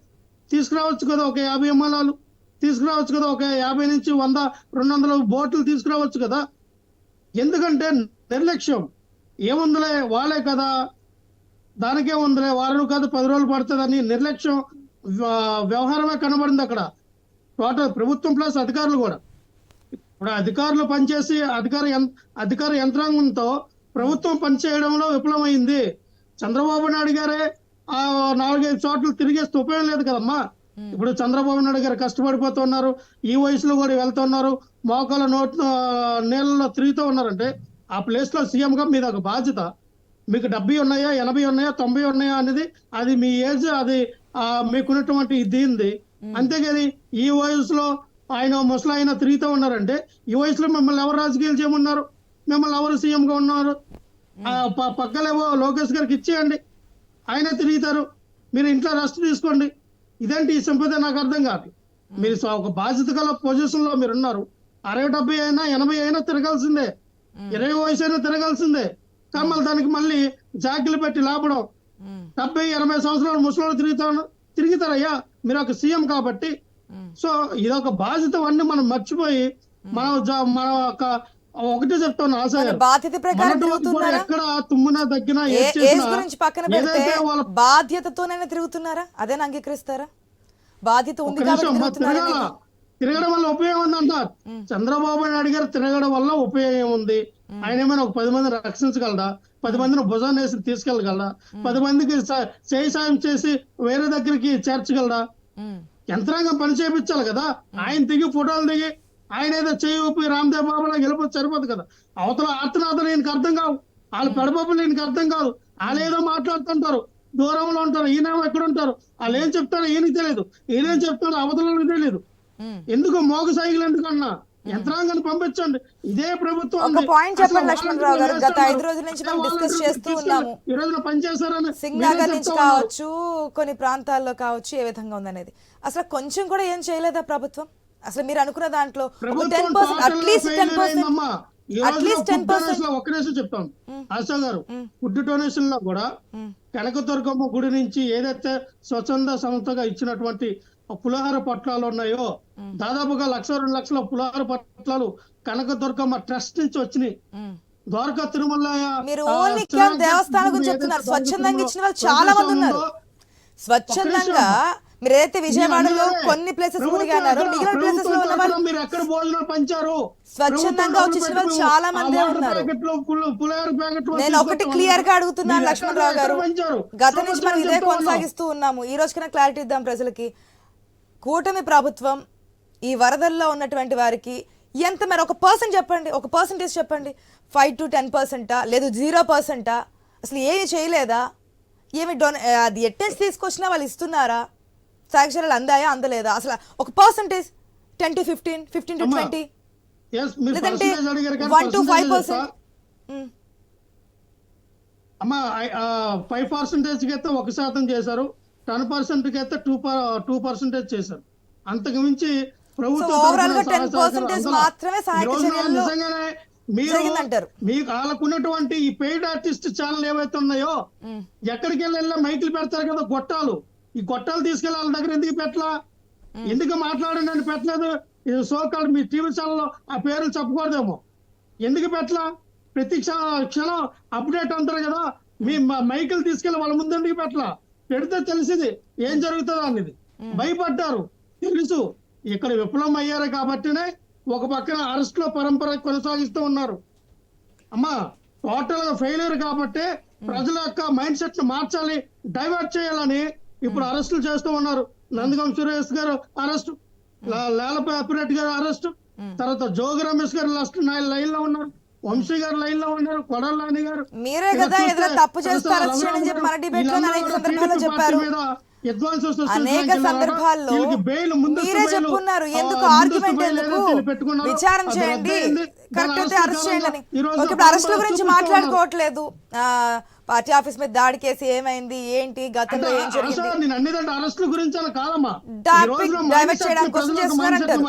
తీసుకురావచ్చు కదా. ఒక 50 విమానాలు తీసుకురావచ్చు కదా. ఒక 50 నుంచి 100, 200 బోట్లు తీసుకురావచ్చు కదా. ఎందుకంటే నిర్లక్ష్యం. ఏముందిలే, వాళ్ళే కదా, దానికే ఉందిలే, వారం కాదు 10 రోజులు పడుతుందని నిర్లక్ష్యం వ్యవహారమే కనబడింది అక్కడ. టోటల్ ప్రభుత్వం ప్లస్ అధికారులు కూడా. ఇప్పుడు అధికారులు పనిచేసి అధికార యంత్రాంగంతో ప్రభుత్వం పనిచేయడంలో విఫలమైంది. చంద్రబాబు నాయుడు గారే ఆ 4-5 చోట్ల తిరిగేస్తే ఉపయోగం లేదు కదమ్మా. ఇప్పుడు చంద్రబాబు నాయుడు గారు కష్టపడిపోతున్నారు, ఈ వయసులో కూడా వెళ్తున్నారు, మోకాల నీళ్ళలో తిరుగుతూ ఉన్నారంటే ఆ ప్లేస్ లో సీఎం గా మీద ఒక బాధ్యత. మీకు 70 ఉన్నాయా, 80 ఉన్నాయా, 90 ఉన్నాయా అనేది అది మీ ఏజ్, అది మీకున్నటువంటి దీనిది. అంతేగాని ఈ వయసులో ఆయన ముసలాయన తిరుగుతూ ఉన్నారంటే, ఈ వయసులో మిమ్మల్ని ఎవరు రాజకీయాలు చేయమన్నారు? మిమ్మల్ని ఎవరు సీఎం గా ఉన్నారు? పక్కలేవో లోకేష్ గారికి ఇచ్చేయండి, ఆయనే తిరుగుతారు, మీరు ఇంట్లో రెస్ట్ తీసుకోండి. ఇదేంటి ఈ సంపద? నాకు అర్థం కాదు. మీరు ఒక బాధ్యత గల పొజిషన్ లో మీరు ఉన్నారు. 60-70 అయినా 80 అయినా తిరగాల్సిందే, 20 వయసు అయినా తిరగాల్సిందే. కానీ మళ్ళీ దానికి మళ్ళీ జాకిలు పెట్టి లాపడం, 70-80 సంవత్సరాలు ముసలి తిరుగుతారయ్యా మీరు ఒక సీఎం కాబట్టి. సో ఇదొక బాధ్యత అన్ని మనం మర్చిపోయి మన ఒక ఒకటే చెప్తాను ఆశ గారు, బాధ్యత ప్రకారం తిరుగుతున్నారా? ఎక్కడ తుమ్మునా దగ్గినా ఏజ్ గురించి పక్కన పెడితే బాధ్యతతోనైనా తిరుగుతున్నారా? అదేనా అంగీకరిస్తారా? బాధ్యత ఉంది కాబట్టి తిరుగుతున్నారా? తిరగడం వల్ల ఉపయోగం ఉందంట. చంద్రబాబు నాయుడు గారు తిరగడం వల్ల ఉపయోగం ఉంది. ఆయన ఏమైనా ఒక 10 మందిని రక్షించగలడా? 10 మందిని భుజాన్ని వేసి తీసుకెళ్ళగలడా? 10 మందికి చేయి సాయం చేసి వేరే దగ్గరికి చేర్చగలడా? యంత్రాంగం పని చేయించాలి కదా. ఆయన దిగి ఫోటోలు దిగి ఆయన ఏదో చేయి ఊపి రామ్దేవ్ బాబులా గెలిపోతే సరిపోదు కదా. అవతల ఆర్తనాథలు ఈయనకి అర్థం కావు, వాళ్ళ పెడబాబులు ఈయనకి అర్థం కాదు. వాళ్ళు ఏదో మాట్లాడుతుంటారు, దూరంలో ఉంటారు, ఈయనేమో ఎక్కడ ఉంటారు, వాళ్ళు ఏం చెప్తారో ఈయనకి తెలియదు, ఈయనేం చెప్తారో అవతలకు తెలియదు. ఎందుకు మోగ సైకిల్ ఎందుకన్నా? యంత్రాంగాన్ని పంపించండి. ఇదే ప్రభుత్వం. ఒక పాయింట్ చెప్పండి లక్ష్మణరావు గారు, గత 5 రోజుల నుంచి మనం డిస్కస్ చేస్తూ ఉన్నాము. ఈ రోజున పనిచేశారని సింగనగర్ నుంచి కావచ్చు, కొన్ని ప్రాంతాల్లో కావచ్చు, ఏ విధంగా ఉందనేది అసలు కొంచెం కూడా ఏం చేయలేదా ప్రభుత్వం? అసలు మీరు అనుకున్న దాంట్లో 10%, అట్లీస్ట్ 10%. ఒక్క నిమిషం చెప్తాను ఆశా గారు. ఫుడ్ డొనేషన్ లో కూడా కనకదుర్గమ్మ గుడి నుంచి ఏదైతే స్వచ్ఛంద సంస్థగా ఇచ్చినటువంటి పులిహార పొట్లాలు ఉన్నాయో, దాదాపుగా 1-2 లక్షల పులిహార పొట్లాలు కనకదుర్గమ్మ ట్రస్ట్ నుంచి వచ్చినాయి. ద్వారకా తిరుమల మీరు ఓన్లీ దేవస్థానం గురించి చెప్తున్నారు. స్వచ్ఛందంగా ఇచ్చిన వాళ్ళు చాలా మంది ఉన్నారు. స్వచ్ఛందంగా మీరు ఏదైతే విజయవాడలో కొన్ని ప్లేసెస్ మునిగారో, మిగిలిన ప్లేసెస్ లో ఉన్న వాళ్ళు మీరు ఎక్కడ భోజనాలు పంచారు? స్వచ్ఛందంగా వచ్చిన వాళ్ళు చాలా మంది ఉన్నారు. నేను ఒకటి క్లియర్ గా అడుగుతున్నాను లక్ష్మణరావు గారు, గత నుంచి మనం ఇదే కొనసాగిస్తూ ఉన్నాము. ఈ రోజుకైనా క్లారిటీ ఇద్దాం ప్రజలకి. కూటమి ప్రభుత్వం ఈ వరదల్లో ఉన్నటువంటి వారికి ఎంత మరి ఒక పర్సెంట్ చెప్పండి, ఒక పర్సెంటేజ్ చెప్పండి. 5 to 10%, లేదు 0%? అసలు ఏమి చేయలేదా? ఏమి అది ఎట్టేసి తీసుకొచ్చినా వాళ్ళు ఇస్తున్నారా? సాక్షరాలు అందాయా, అందలేదా? అసలు ఒక పర్సెంటేజ్ 10 to 15, 15 to 20, లేదంటే 1 to 5%? అమ్మా 5% కి అయితే 1% చేశారు, 10% కి అయితే 2% చేశారు. అంతకు మించి ప్రభుత్వం ఓవరాల్ గా 10% మాత్రమే సహాయక చర్యల్లో జరిగిందంటారు. మీకు వాళ్ళకున్నటువంటి ఈ పెయిడ్ ఆర్టిస్ట్ ఛానల్ ఏవైతే ఉన్నాయో, ఎక్కడికి వెళ్ళి మైకులు పెడతారు కదా గొట్టాలు, ఈ గొట్టాలు తీసుకెళ్ళి వాళ్ళ దగ్గర ఎందుకు పెట్టలా? ఎందుకు మాట్లాడండి అని పెట్టలేదు? ఇది సోకాల్ మీ టీవీ ఛానల్లో ఆ పేర్లు చెప్పకూడదేమో, ఎందుకు పెట్టలా? ప్రతి క్షణం అప్డేట్ అంటారు కదా, మీ మైకులు తీసుకెళ్ళి వాళ్ళ ముందు ఎందుకు పెట్టలా? పెడితే తెలిసింది ఏం జరుగుతుందో అనేది. భయపడ్డారు, తెలుసు ఇక్కడ విఫలం అయ్యారు కాబట్టినే ఒక పక్కన అరెస్ట్ లో పరంపర కొనసాగిస్తూ ఉన్నారు. అమ్మా టోటల్ గా ఫెయిలియర్ కాబట్టి ప్రజల యొక్క మైండ్ సెట్ ను మార్చాలి, డైవర్ట్ చేయాలని ఇప్పుడు అరెస్టులు చేస్తూ ఉన్నారు. నందగం సురేష్ గారు అరెస్ట్, లాలపరెడ్డి గారు అరెస్ట్, తర్వాత జోగి రమేష్ గారు లైన్ లో ఉన్నారు, వంశీ గారు లైన్ లో ఉన్నారు, కొడాలని గారు. మీరే కదా ఏదైనా తప్పు చేస్తే అరెస్ట్ చేయని చెప్పి మన డిబేట్ లో అనేక సందర్భాల్లో చెప్పారు. అనేక సందర్భాల్లో మీరే చెప్పున్నారు, ఎందుకు ఆర్గ్యుమెంట్, ఎందుకు విచారణ చేయండి, కరెక్ట్ అయితే అరెస్ట్ చేయండి అని. ఇప్పుడు అరెస్టుల గురించి మాట్లాడుకోవట్లేదు. పార్టీ ఆఫీస్ మీద దాడి కేసు ఏమైంది, ఏంటి, గతంలో ఏం జరిగింది, డైవర్ట్ చేయడానికి కోసం చేస్తున్నారంటారు.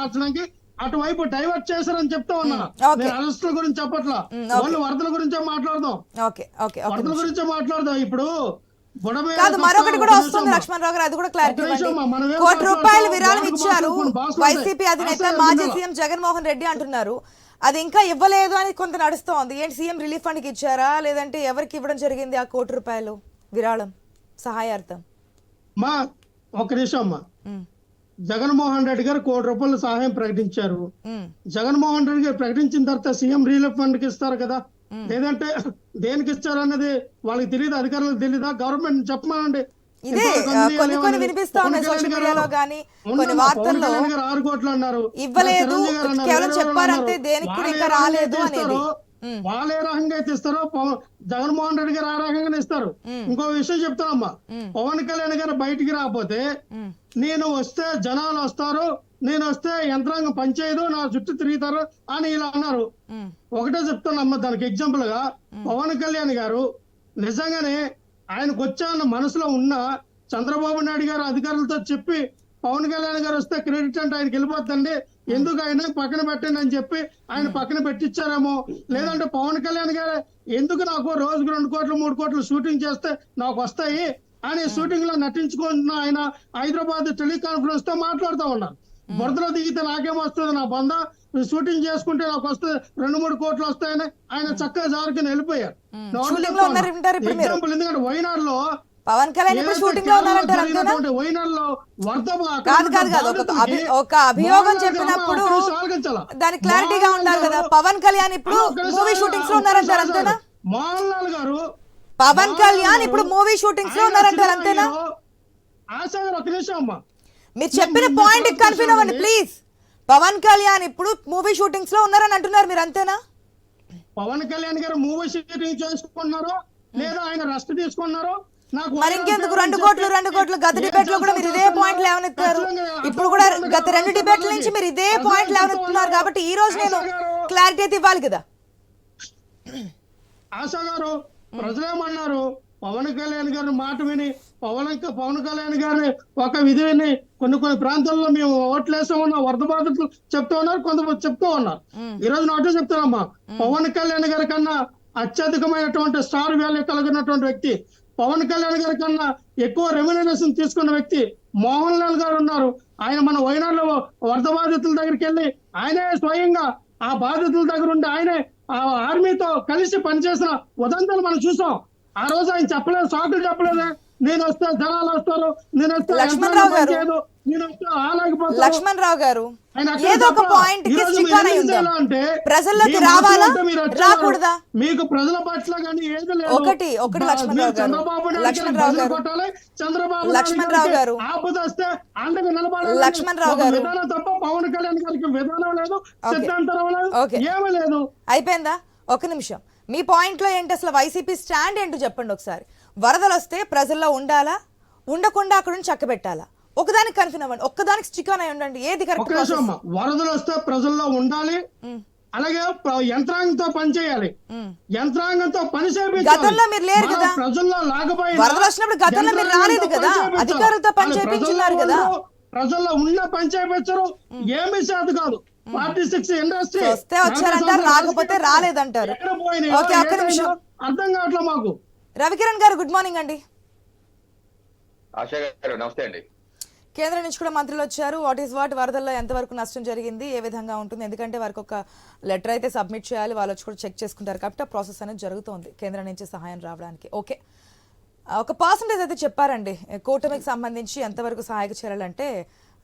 అటువైపు డైవర్ట్ చేశారని చెప్తా ఉన్నా. అరెస్టుల గురించి చెప్పట్లా, వరదల గురించే మాట్లాడదాం. వరదల గురించే మాట్లాడదాం. ఇప్పుడు కాదు, మరొకటి కూడా వస్తుంది లక్ష్మణరావు గారు, అది కూడా క్లారిటీ ఇవ్వండి. ₹1 విరాళం ఇచ్చారు వైసీపీ అధినేత మాజీ సీఎం జగన్మోహన్ రెడ్డి అంటున్నారు. అది ఇంకా ఇవ్వలేదు అని కొంత నడుస్తోంది. ఏంటి, సీఎం రిలీఫ్ ఫండ్ కి ఇచ్చారా, లేదంటే ఎవరికి ఇవ్వడం జరిగింది ఆ ₹1 విరాళం సహాయార్థం? మా ఒక నిమిషం అమ్మా, జగన్మోహన్ రెడ్డి గారు ₹1 సహాయం ప్రకటించారు. జగన్మోహన్ రెడ్డి గారు ప్రకటించిన తర్వాత సీఎం రిలీఫ్ ఫండ్ కి ఇస్తారు కదా, లేదంటే దేనికి ఇచ్చారు అన్నది వాళ్ళకి తెలియదు, అధికారులకు తెలియదా? గవర్నమెంట్ చెప్పమానండి. ఇదే కొన్ని వినిపిస్తా ఉన్నాయి సోషల్ మీడియాలో గానీ కొన్ని వార్తల్లో. 6 కోట్లు అన్నారు, ఇవ్వలేదు, కేవలం చెప్పారంటే దేనికి ఇంకా రాలేదు అనేది. వాళ్ళు ఏ రకంగా అయితే ఇస్తారో జగన్మోహన్ రెడ్డి గారు ఆ రకంగానే ఇస్తారు. ఇంకో విషయం చెప్తానమ్మా, పవన్ కళ్యాణ్ గారు బయటికి రాకపోతే నేను వస్తే జనాలు వస్తారు, నేను వస్తే యంత్రాంగం పనిచేయదు, నా చుట్టూ తిరుగుతారు అని ఇలా అన్నారు. ఒకటే చెప్తానమ్మా దానికి ఎగ్జాంపుల్ గా, పవన్ కళ్యాణ్ గారు నిజంగానే ఆయనకు వచ్చాన్న మనసులో ఉన్న చంద్రబాబు నాయుడు గారు అధికారులతో చెప్పి పవన్ కళ్యాణ్ గారు వస్తే క్రెడిట్ అంటే ఆయనకి వెళ్ళిపోతుందండి, ఎందుకు ఆయన పక్కన పెట్టండి అని చెప్పి ఆయన పక్కన పెట్టించారేమో, లేదంటే పవన్ కళ్యాణ్ గారు ఎందుకు నాకు రోజుకు 2 కోట్లు 3 కోట్లు షూటింగ్ చేస్తే నాకు వస్తాయి అని షూటింగ్ లో నటించుకుంటున్న ఆయన హైదరాబాద్ టెలికాన్ఫరెన్స్ తో మాట్లాడుతూ ఉన్నారు. బురదలో దిగితే నాకేమొస్తుంది, నా బంద షూటింగ్ చేసుకుంటే నాకు వస్తే 2-3 కోట్లు వస్తాయని ఆయన చక్కగా జారుకుని వెళ్ళిపోయారు. షూటింగ్ లో ఉన్నారు ఉంటారు ఇప్పుడు మీరు. ఎగ్జాంపుల్ ఎందుకంటే వైనాడులో పవన్ కళ్యాణ్ ఇప్పుడు షూటింగ్ లో ఉన్నారంటారు అంతేనా? వైనాడులో వరద కాదు ఒక అభియోగం చెప్పినప్పుడు దానికి క్లారిటీగా ఉండాలి కదా. పవన్ కళ్యాణ్ ఇప్పుడు మూవీ షూటింగ్స్ లో ఉన్నారంటారు అంతేనా? మోహన్ లాల్ గారు పవన్ కళ్యాణ్ ఇప్పుడు మూవీ షూటింగ్స్ లో ఉన్నారంటారు అంతేనా? ఆశా గారు ఒక నిమిషం అమ్మా, మీరు చెప్పిన పాయింట్ కన్ఫ్యూజ్ అవ్వండి ప్లీజ్. పవన్ కళ్యాణ్ ఇప్పుడు మూవీ షూటింగ్స్ లో ఉన్నారని అంటున్నారు మీరు అంతేనా? పవన్ కళ్యాణ్ గారు మూవీ షూటింగ్ చేసుకున్నారో లేదా ఆయన రెస్ట్ తీసుకున్నారో నాకు మరి ఇంకెందుకు 2 కోట్లు గత డిబేట్ లో కూడా మీరు ఇదే పాయింట్ లేవనెత్తారు. ఇప్పుడు కూడా గత 2 డిబేట్ల నుంచి మీరు ఇదే పాయింట్ లేవనెత్తున్నారు కాబట్టి ఈ రోజు నేను క్లారిటీ అయితే ఇవ్వాలి కదా. ఆశా గారు ప్రజలేమన్నారు, పవన్ కళ్యాణ్ గారి మాట విని పవన్ కళ్యాణ్ గారి ఒక విధి విని కొన్ని ప్రాంతాల్లో మేము ఓట్లేసా ఉన్నా వరద బాధితులు చెప్తూ ఉన్నారు, కొంతమంది చెప్తూ ఉన్నారు. ఈ రోజు ఒకటే చెప్తానమ్మా, పవన్ కళ్యాణ్ గారి కన్నా అత్యధికమైనటువంటి స్టార్ వాల్యూ కలిగినటువంటి వ్యక్తి, పవన్ కళ్యాణ్ గారి కన్నా ఎక్కువ రెమ్యునరేషన్ తీసుకున్న వ్యక్తి మోహన్ లాల్ గారు ఉన్నారు. ఆయన మన వైనాడులో వరద బాధితుల దగ్గరికి వెళ్ళి ఆయనే స్వయంగా ఆ బాధితుల దగ్గర ఉండి ఆయనే ఆ ఆర్మీతో కలిసి పనిచేసిన ఉదంతాలు మనం చూసాం. ఆ రోజు ఆయన చెప్పలేదు, సాకులు చెప్పలేదు, నేను వస్తే జనాలు వస్తారు, నేను వస్తే లక్ష్మణ్ రావు గారు ఏదో ఒక పాయింట్ కి స్టిక్ అయి ఉందాం. ప్రజల్లోకి రావాలా రాకూడదా? మీకు ప్రజల పట్ల కానీ ఏది లేదు. ఒకటి లక్ష్మణ్ రావు గారు లక్ష్మణ్ రావు గారు ఆపదొస్తే అండగా నిలబడాలి. లక్ష్మణ్ రావు గారు విధానం తప్ప పవన్ కళ్యాణ్ గారికి విధానం లేదు, సిద్ధాంతం లేదు, ఏమీ లేదు. అయిపోయిందా? ఒక నిమిషం, మీ పాయింట్ లో ఏంటి అసలు? వైసీపీ స్టాండ్ ఏంటో చెప్పండి ఒకసారి. వరదలు వస్తే ప్రజల్లో ఉండాలా, ఉండకుండా అక్కడ నుంచి చక్కబెట్టాలా? ఒకదానికి కన్ఫ్యూజ్ అవ్వండి, ఒక్కదానికి స్టిక్ అని ఉండండి. ఏది కరెక్ట్? వరదలు వస్తే ప్రజల్లో ఉండాలి, అలాగే యంత్రాంగంతో పనిచేయాలి, యంత్రాంగంతో పని చేయాలి. గతంలో మీరు లేరు కదా, ప్రజల్లో లాగపోయి వరదలు వచ్చినప్పుడు గతంలో మీరు రాలేదు కదా, అధికారులతో పని చేయించున్నారు కదా. ప్రజల్లో ఉన్న పని చేయించరు, ఏమీ చేత కాదు. 46 ఇండస్ట్రీ వస్తే వచ్చారంటారు, రాకపోతే రాలేదంటారు. ఓకే, ఒక్క నిమిషం, అర్థం కావట్లేదు మాకు. రవికిరణ్ గారు గుడ్ మార్నింగ్ అండి. ఆశా గారు నమస్తే అండి. కేంద్రం నుంచి కూడా మంత్రులు వచ్చారు. వాట్ ఈస్ వాట్, వరదల్లో ఎంతవరకు నష్టం జరిగింది, ఏ విధంగా ఉంటుంది? ఎందుకంటే వారికి ఒక లెటర్ అయితే సబ్మిట్ చేయాలి, వాళ్ళు వచ్చి కూడా చెక్ చేసుకుంటారు కాబట్టి ఆ ప్రాసెస్ అనేది జరుగుతోంది కేంద్రం నుంచి సహాయం రావడానికి. ఓకే, ఒక పర్సంటేజ్ అయితే చెప్పారండి కూటమికి సంబంధించి ఎంతవరకు సహాయక చర్యలు అంటే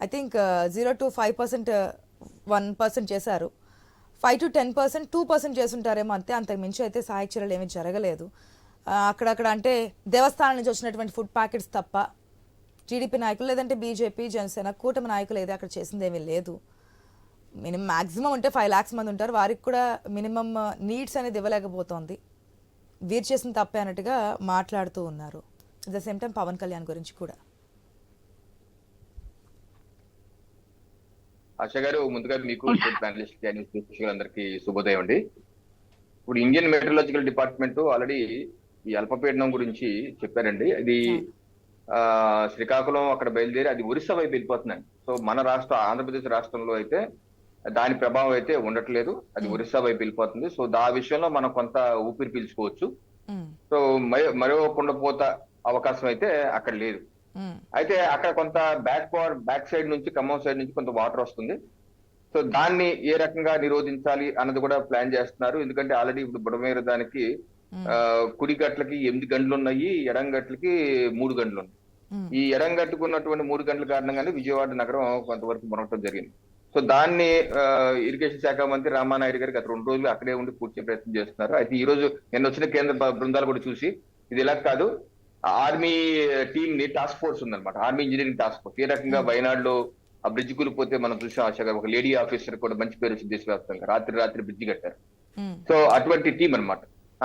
ఐ థింక్ 0 to 5%, 1% చేశారు, 5 to 10%, 2% చేసుంటారేమో అంతే. అంతకు మించి అయితే సహాయక చర్యలు ఏమీ జరగలేదు. అక్కడక్కడ అంటే దేవస్థానం నుంచి వచ్చినటువంటి ఫుడ్ ప్యాకెట్స్ తప్ప టీడీపీ నాయకులు లేదంటే బీజేపీ జనసేన కూటమి నాయకులు అయితే అక్కడ చేసింది ఏమీ లేదు. మినిమం మ్యాక్సిమం ఉంటే 5 lakhs మంది ఉంటారు, వారికి కూడా మినిమం నీడ్స్ అనేది ఇవ్వలేకపోతోంది. వీరు చేసిన తప్పే అన్నట్టుగా మాట్లాడుతూ ఉన్నారు. At the same time Pawan Kalyan గురించి కూడా. ఆశా గారు ముందుగా మీకు అందరికీ శుభోదయం అండి. ఇప్పుడు ఇండియన్ మెట్రలాజికల్ డిపార్ట్మెంట్ ఆల్రెడీ ఈ అల్పపీడనం గురించి చెప్పారండి. అది శ్రీకాకుళం అక్కడ బయలుదేరి అది ఒరిస్సా వైపు వెళ్ళిపోతుందండి. సో మన ఆంధ్రప్రదేశ్ రాష్ట్రంలో అయితే దాని ప్రభావం అయితే ఉండట్లేదు, అది ఒరిస్సా వైపు వెళ్ళిపోతుంది. సో ఆ విషయంలో మనం కొంత ఊపిరి పీల్చుకోవచ్చు. సో మరో కుండపోత అవకాశం అయితే అక్కడ లేదు. అయితే అక్కడ కొంత బ్యాక్ సైడ్ నుంచి ఖమ్మం సైడ్ నుంచి కొంత వాటర్ వస్తుంది. సో దాన్ని ఏ రకంగా నిరోధించాలి అన్నది కూడా ప్లాన్ చేస్తున్నారు. ఎందుకంటే ఆల్రెడీ ఇప్పుడు బుడమేరు దానికి కుడి గట్లకి 8 గంటలు ఉన్నాయి, ఎడం గట్లకి 3 గంటలు ఉన్నాయి. ఈ ఎడం గట్టుకు ఉన్నటువంటి 3 గంటల కారణంగానే విజయవాడ నగరం కొంతవరకు మునగటం జరిగింది. సో దాన్ని ఇరిగేషన్ శాఖ మంత్రి రామానాయుడు గారు గత 2 రోజులు అక్కడే ఉండి పూర్తి ప్రయత్నం చేస్తున్నారు. అయితే ఈ రోజు నిన్న వచ్చిన కేంద్ర బృందాలు కూడా చూసి ఇది ఇలా కాదు, ఆర్మీ టీమ్ ని టాస్క్ ఫోర్స్ ఉందన్నమాట, ఆర్మీ ఇంజనీరింగ్ టాస్క్ ఫోర్స్. ఏ రకంగా వైనాడులో ఆ బ్రిడ్జ్ కూలిపోతే మనం చూసాం ఆశ గారు, ఒక లేడీ ఆఫీసర్ కూడా మంచి పేరు వచ్చింది దేశవ్యాప్తంగా, రాత్రి బ్రిడ్జ్ కట్టారు. సో అటువంటి టీం అనమాట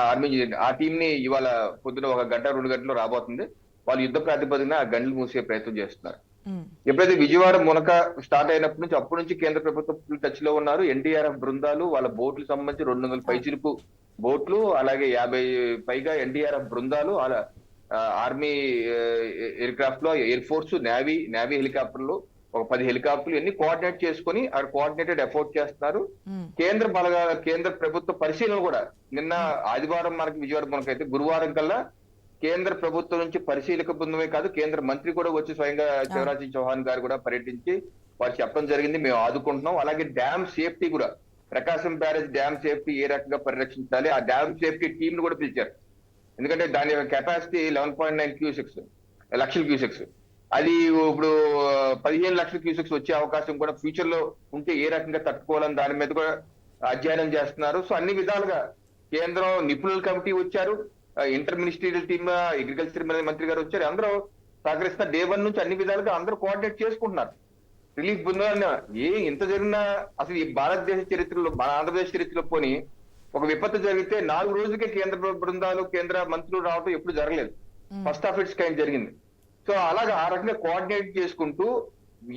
ఆర్మీ ఇంజనీరింగ్. ఆ టీం ని ఇవాళ పొద్దున 1 గంట 2 గంటలు రాబోతుంది. వాళ్ళు యుద్ధ ప్రాతిపదికన ఆ గంటలు మూసే ప్రయత్నం చేస్తున్నారు. ఎప్పుడైతే విజయవాడ మునక స్టార్ట్ అయినప్పటి నుంచి అప్పటి నుంచి కేంద్ర ప్రభుత్వం టచ్ లో ఉన్నారు. ఎన్డీఆర్ఎఫ్ బృందాలు వాళ్ళ బోట్లు సంబంధించి 200 పైచిలుకు బోట్లు, అలాగే 50 పైగా ఎన్డీఆర్ఎఫ్ బృందాలు, ఆర్మీ ఎయిర్ క్రాఫ్ట్ లో, ఎయిర్ ఫోర్స్, నేవీ హెలికాప్టర్లు, ఒక 10 హెలికాప్టర్లు ఎన్ని కోఆర్డినేట్ చేసుకొని అక్కడ కోఆర్డినేటెడ్ ఎఫోర్ట్ చేస్తున్నారు. ఉమ్, కేంద్ర ప్రభుత్వ పరిశీలన కూడా నిన్న ఆదివారం మనకి విజయవాడ మనకైతే గురువారం కల్లా కేంద్ర ప్రభుత్వం నుంచి పరిశీలక బృందమే కాదు కేంద్ర మంత్రి కూడా వచ్చి స్వయంగా శివరాజ్ సింగ్ చౌహాన్ గారు కూడా పర్యటించి వారు చెప్పడం జరిగింది, మేము ఆదుకుంటున్నాం. అలాగే డ్యామ్ సేఫ్టీ కూడా, ప్రకాశం బ్యారేజ్ డ్యామ్ సేఫ్టీ ఏ రకంగా పరిరక్షించాలి, ఆ డ్యామ్ సేఫ్టీ టీమ్ ను కూడా పిలిచారు. ఎందుకంటే దాని కెపాసిటీ 11.9 క్యూసెక్స్, లక్షల క్యూసెక్స్. అది ఇప్పుడు 15 లక్షల క్యూసెక్స్ వచ్చే అవకాశం కూడా ఫ్యూచర్ లో ఉంటే ఏ రకంగా తట్టుకోవాలని దాని మీద కూడా అధ్యయనం చేస్తున్నారు. సో అన్ని విధాలుగా కేంద్రం నిపుణుల కమిటీ వచ్చారు, ఇంటర్ మినిస్ట్రియల్ టీమ్, అగ్రికల్చర్ మంత్రి గారు వచ్చారు. అందరూ సహకరిస్తున్న డే 1 నుంచి అన్ని విధాలుగా అందరూ కోఆర్డినేట్ చేసుకుంటున్నారు. రిలీఫ్ బృందాలు ఇంత జరిగినా అసలు ఈ భారతదేశ చరిత్రలో, మన ఆంధ్రప్రదేశ్ చరిత్రలో పోని ఒక విపత్తు జరిగితే 4 రోజులకే కేంద్ర బృందాలు కేంద్ర మంత్రులు రావడం ఎప్పుడు జరగలేదు. ఫస్ట్ ఆఫ్ ఇట్స్ కైండ్ జరిగింది. సో అలాగా ఆ రకంగా కోఆర్డినేట్ చేసుకుంటూ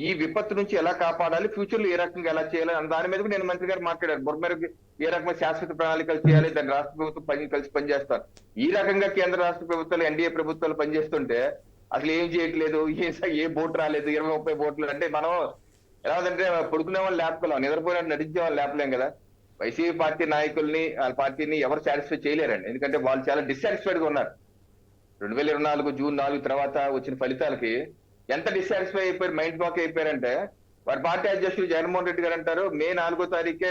ఈ విపత్తు నుంచి ఎలా కాపాడాలి, ఫ్యూచర్ లో ఏ రకంగా ఎలా చేయాలి అన్న దాని మీద నేను మంత్రి గారు మాట్లాడారు. బొమ్మరికి ఏ రకంగా శాశ్వత ప్రణాళికలు చేయాలి, దాన్ని రాష్ట్ర ప్రభుత్వం కలిసి పనిచేస్తారు. ఈ రకంగా కేంద్ర రాష్ట్ర ప్రభుత్వాలు, ఎన్డీఏ ప్రభుత్వాలు పనిచేస్తుంటే అసలు ఏం చేయట్లేదు, ఏ బోట్ రాలేదు, 20-30 బోట్లు. అంటే మనం ఎలా ఉందంటే పడుకునే వాళ్ళు లేపలేం, నిద్రపోయిన నటించే వాళ్ళు లేపలేం కదా. వైసీపీ పార్టీ నాయకుల్ని, వాళ్ళ పార్టీని ఎవరు సాటిస్ఫై చేయలేరండి. ఎందుకంటే వాళ్ళు చాలా డిస్సాటిస్ఫైడ్ గా ఉన్నారు. 2024 జూన్ 4 తర్వాత వచ్చిన ఫలితాలకి ఎంత డిస్సాటిస్ఫై అయిపోయారు, మైండ్ బ్లాక్ అయిపోయారంటే వారి పార్టీ అధ్యక్షులు జగన్మోహన్ రెడ్డి గారు అంటారు, మే 4వ తారీఖే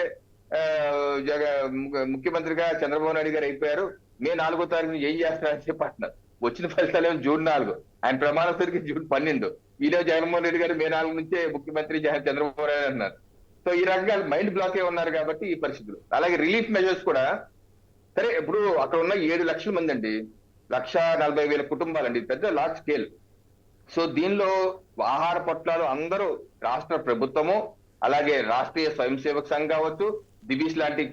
ముఖ్యమంత్రిగా చంద్రబాబు నాయుడు గారు అయిపోయారు, మే 4వ తారీఖు ఏం చేస్తారని చెప్పి అంటున్నారు. వచ్చిన ఫలితాలు ఏమో జూన్ 4, ఆయన ప్రమాణ సరికి జూన్ 12. ఈలో జగన్మోహన్ రెడ్డి గారు మే 4 నుంచే ముఖ్యమంత్రి చంద్రబాబు నాయుడు అన్నారు. సో ఈ రకంగా మైండ్ బ్లాక్ అయి ఉన్నారు కాబట్టి ఈ పరిస్థితులు. అలాగే రిలీఫ్ మెజర్స్ కూడా సరే, ఇప్పుడు అక్కడ ఉన్న 7 లక్షల మంది అండి, 1,40,000 కుటుంబాలండి, పెద్ద లార్జ్ స్కేల్. సో దీనిలో ఆహార పొట్లాలు అందరూ రాష్ట్ర ప్రభుత్వము, అలాగే రాష్ట్రీయ స్వయం సేవక సంఘం కావచ్చు, దివీస్ లాంటి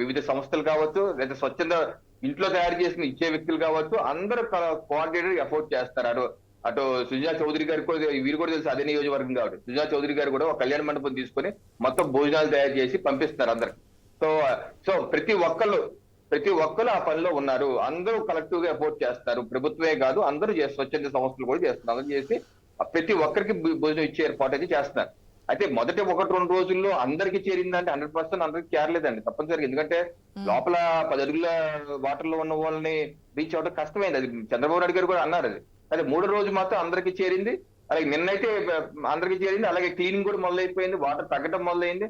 వివిధ సంస్థలు కావచ్చు, లేదా స్వచ్ఛంద ఇంట్లో తయారు చేసిన ఇచ్చే వ్యక్తులు కావచ్చు, అందరూ కోఆర్డినేటర్ ఎఫోర్ట్ చేస్తారు. అటు సుజనా చౌదరి గారికి కూడా, వీరు కూడా తెలుసు అదే నియోజకవర్గం కాబట్టి, సుజనా చౌదరి గారు కూడా ఒక కళ్యాణ మండపం తీసుకొని మొత్తం భోజనాలు తయారు చేసి పంపిస్తున్నారు అందరికి. సో ప్రతి ఒక్కరు ఆ పనిలో ఉన్నారు. అందరూ కలెక్టివ్ గా ఎఫోర్ట్ చేస్తారు. ప్రభుత్వమే కాదు, అందరూ స్వచ్ఛంద సంస్థలు కూడా చేస్తున్నారు. అందరూ చేసి ప్రతి ఒక్కరికి భోజనం ఇచ్చే ఏర్పాటు అయితే చేస్తున్నారు. అయితే మొదటి 1-2 రోజుల్లో అందరికీ చేరిందంటే 100% అందరికి చేరలేదండి తప్పనిసరిగా. ఎందుకంటే లోపల 10 అడుగుల వాటర్ లో ఉన్న వాళ్ళని రీచ్ అవడం కష్టమైంది. అది చంద్రబాబు నాయుడు గారు కూడా అన్నారు. అది 3వ రోజు మాత్రం అందరికీ చేరింది. అలాగే నిన్నైతే అందరికీ చేరింది. అలాగే క్లీనింగ్ కూడా మొదలైపోయింది, వాటర్ తగ్గడం మొదలైంది.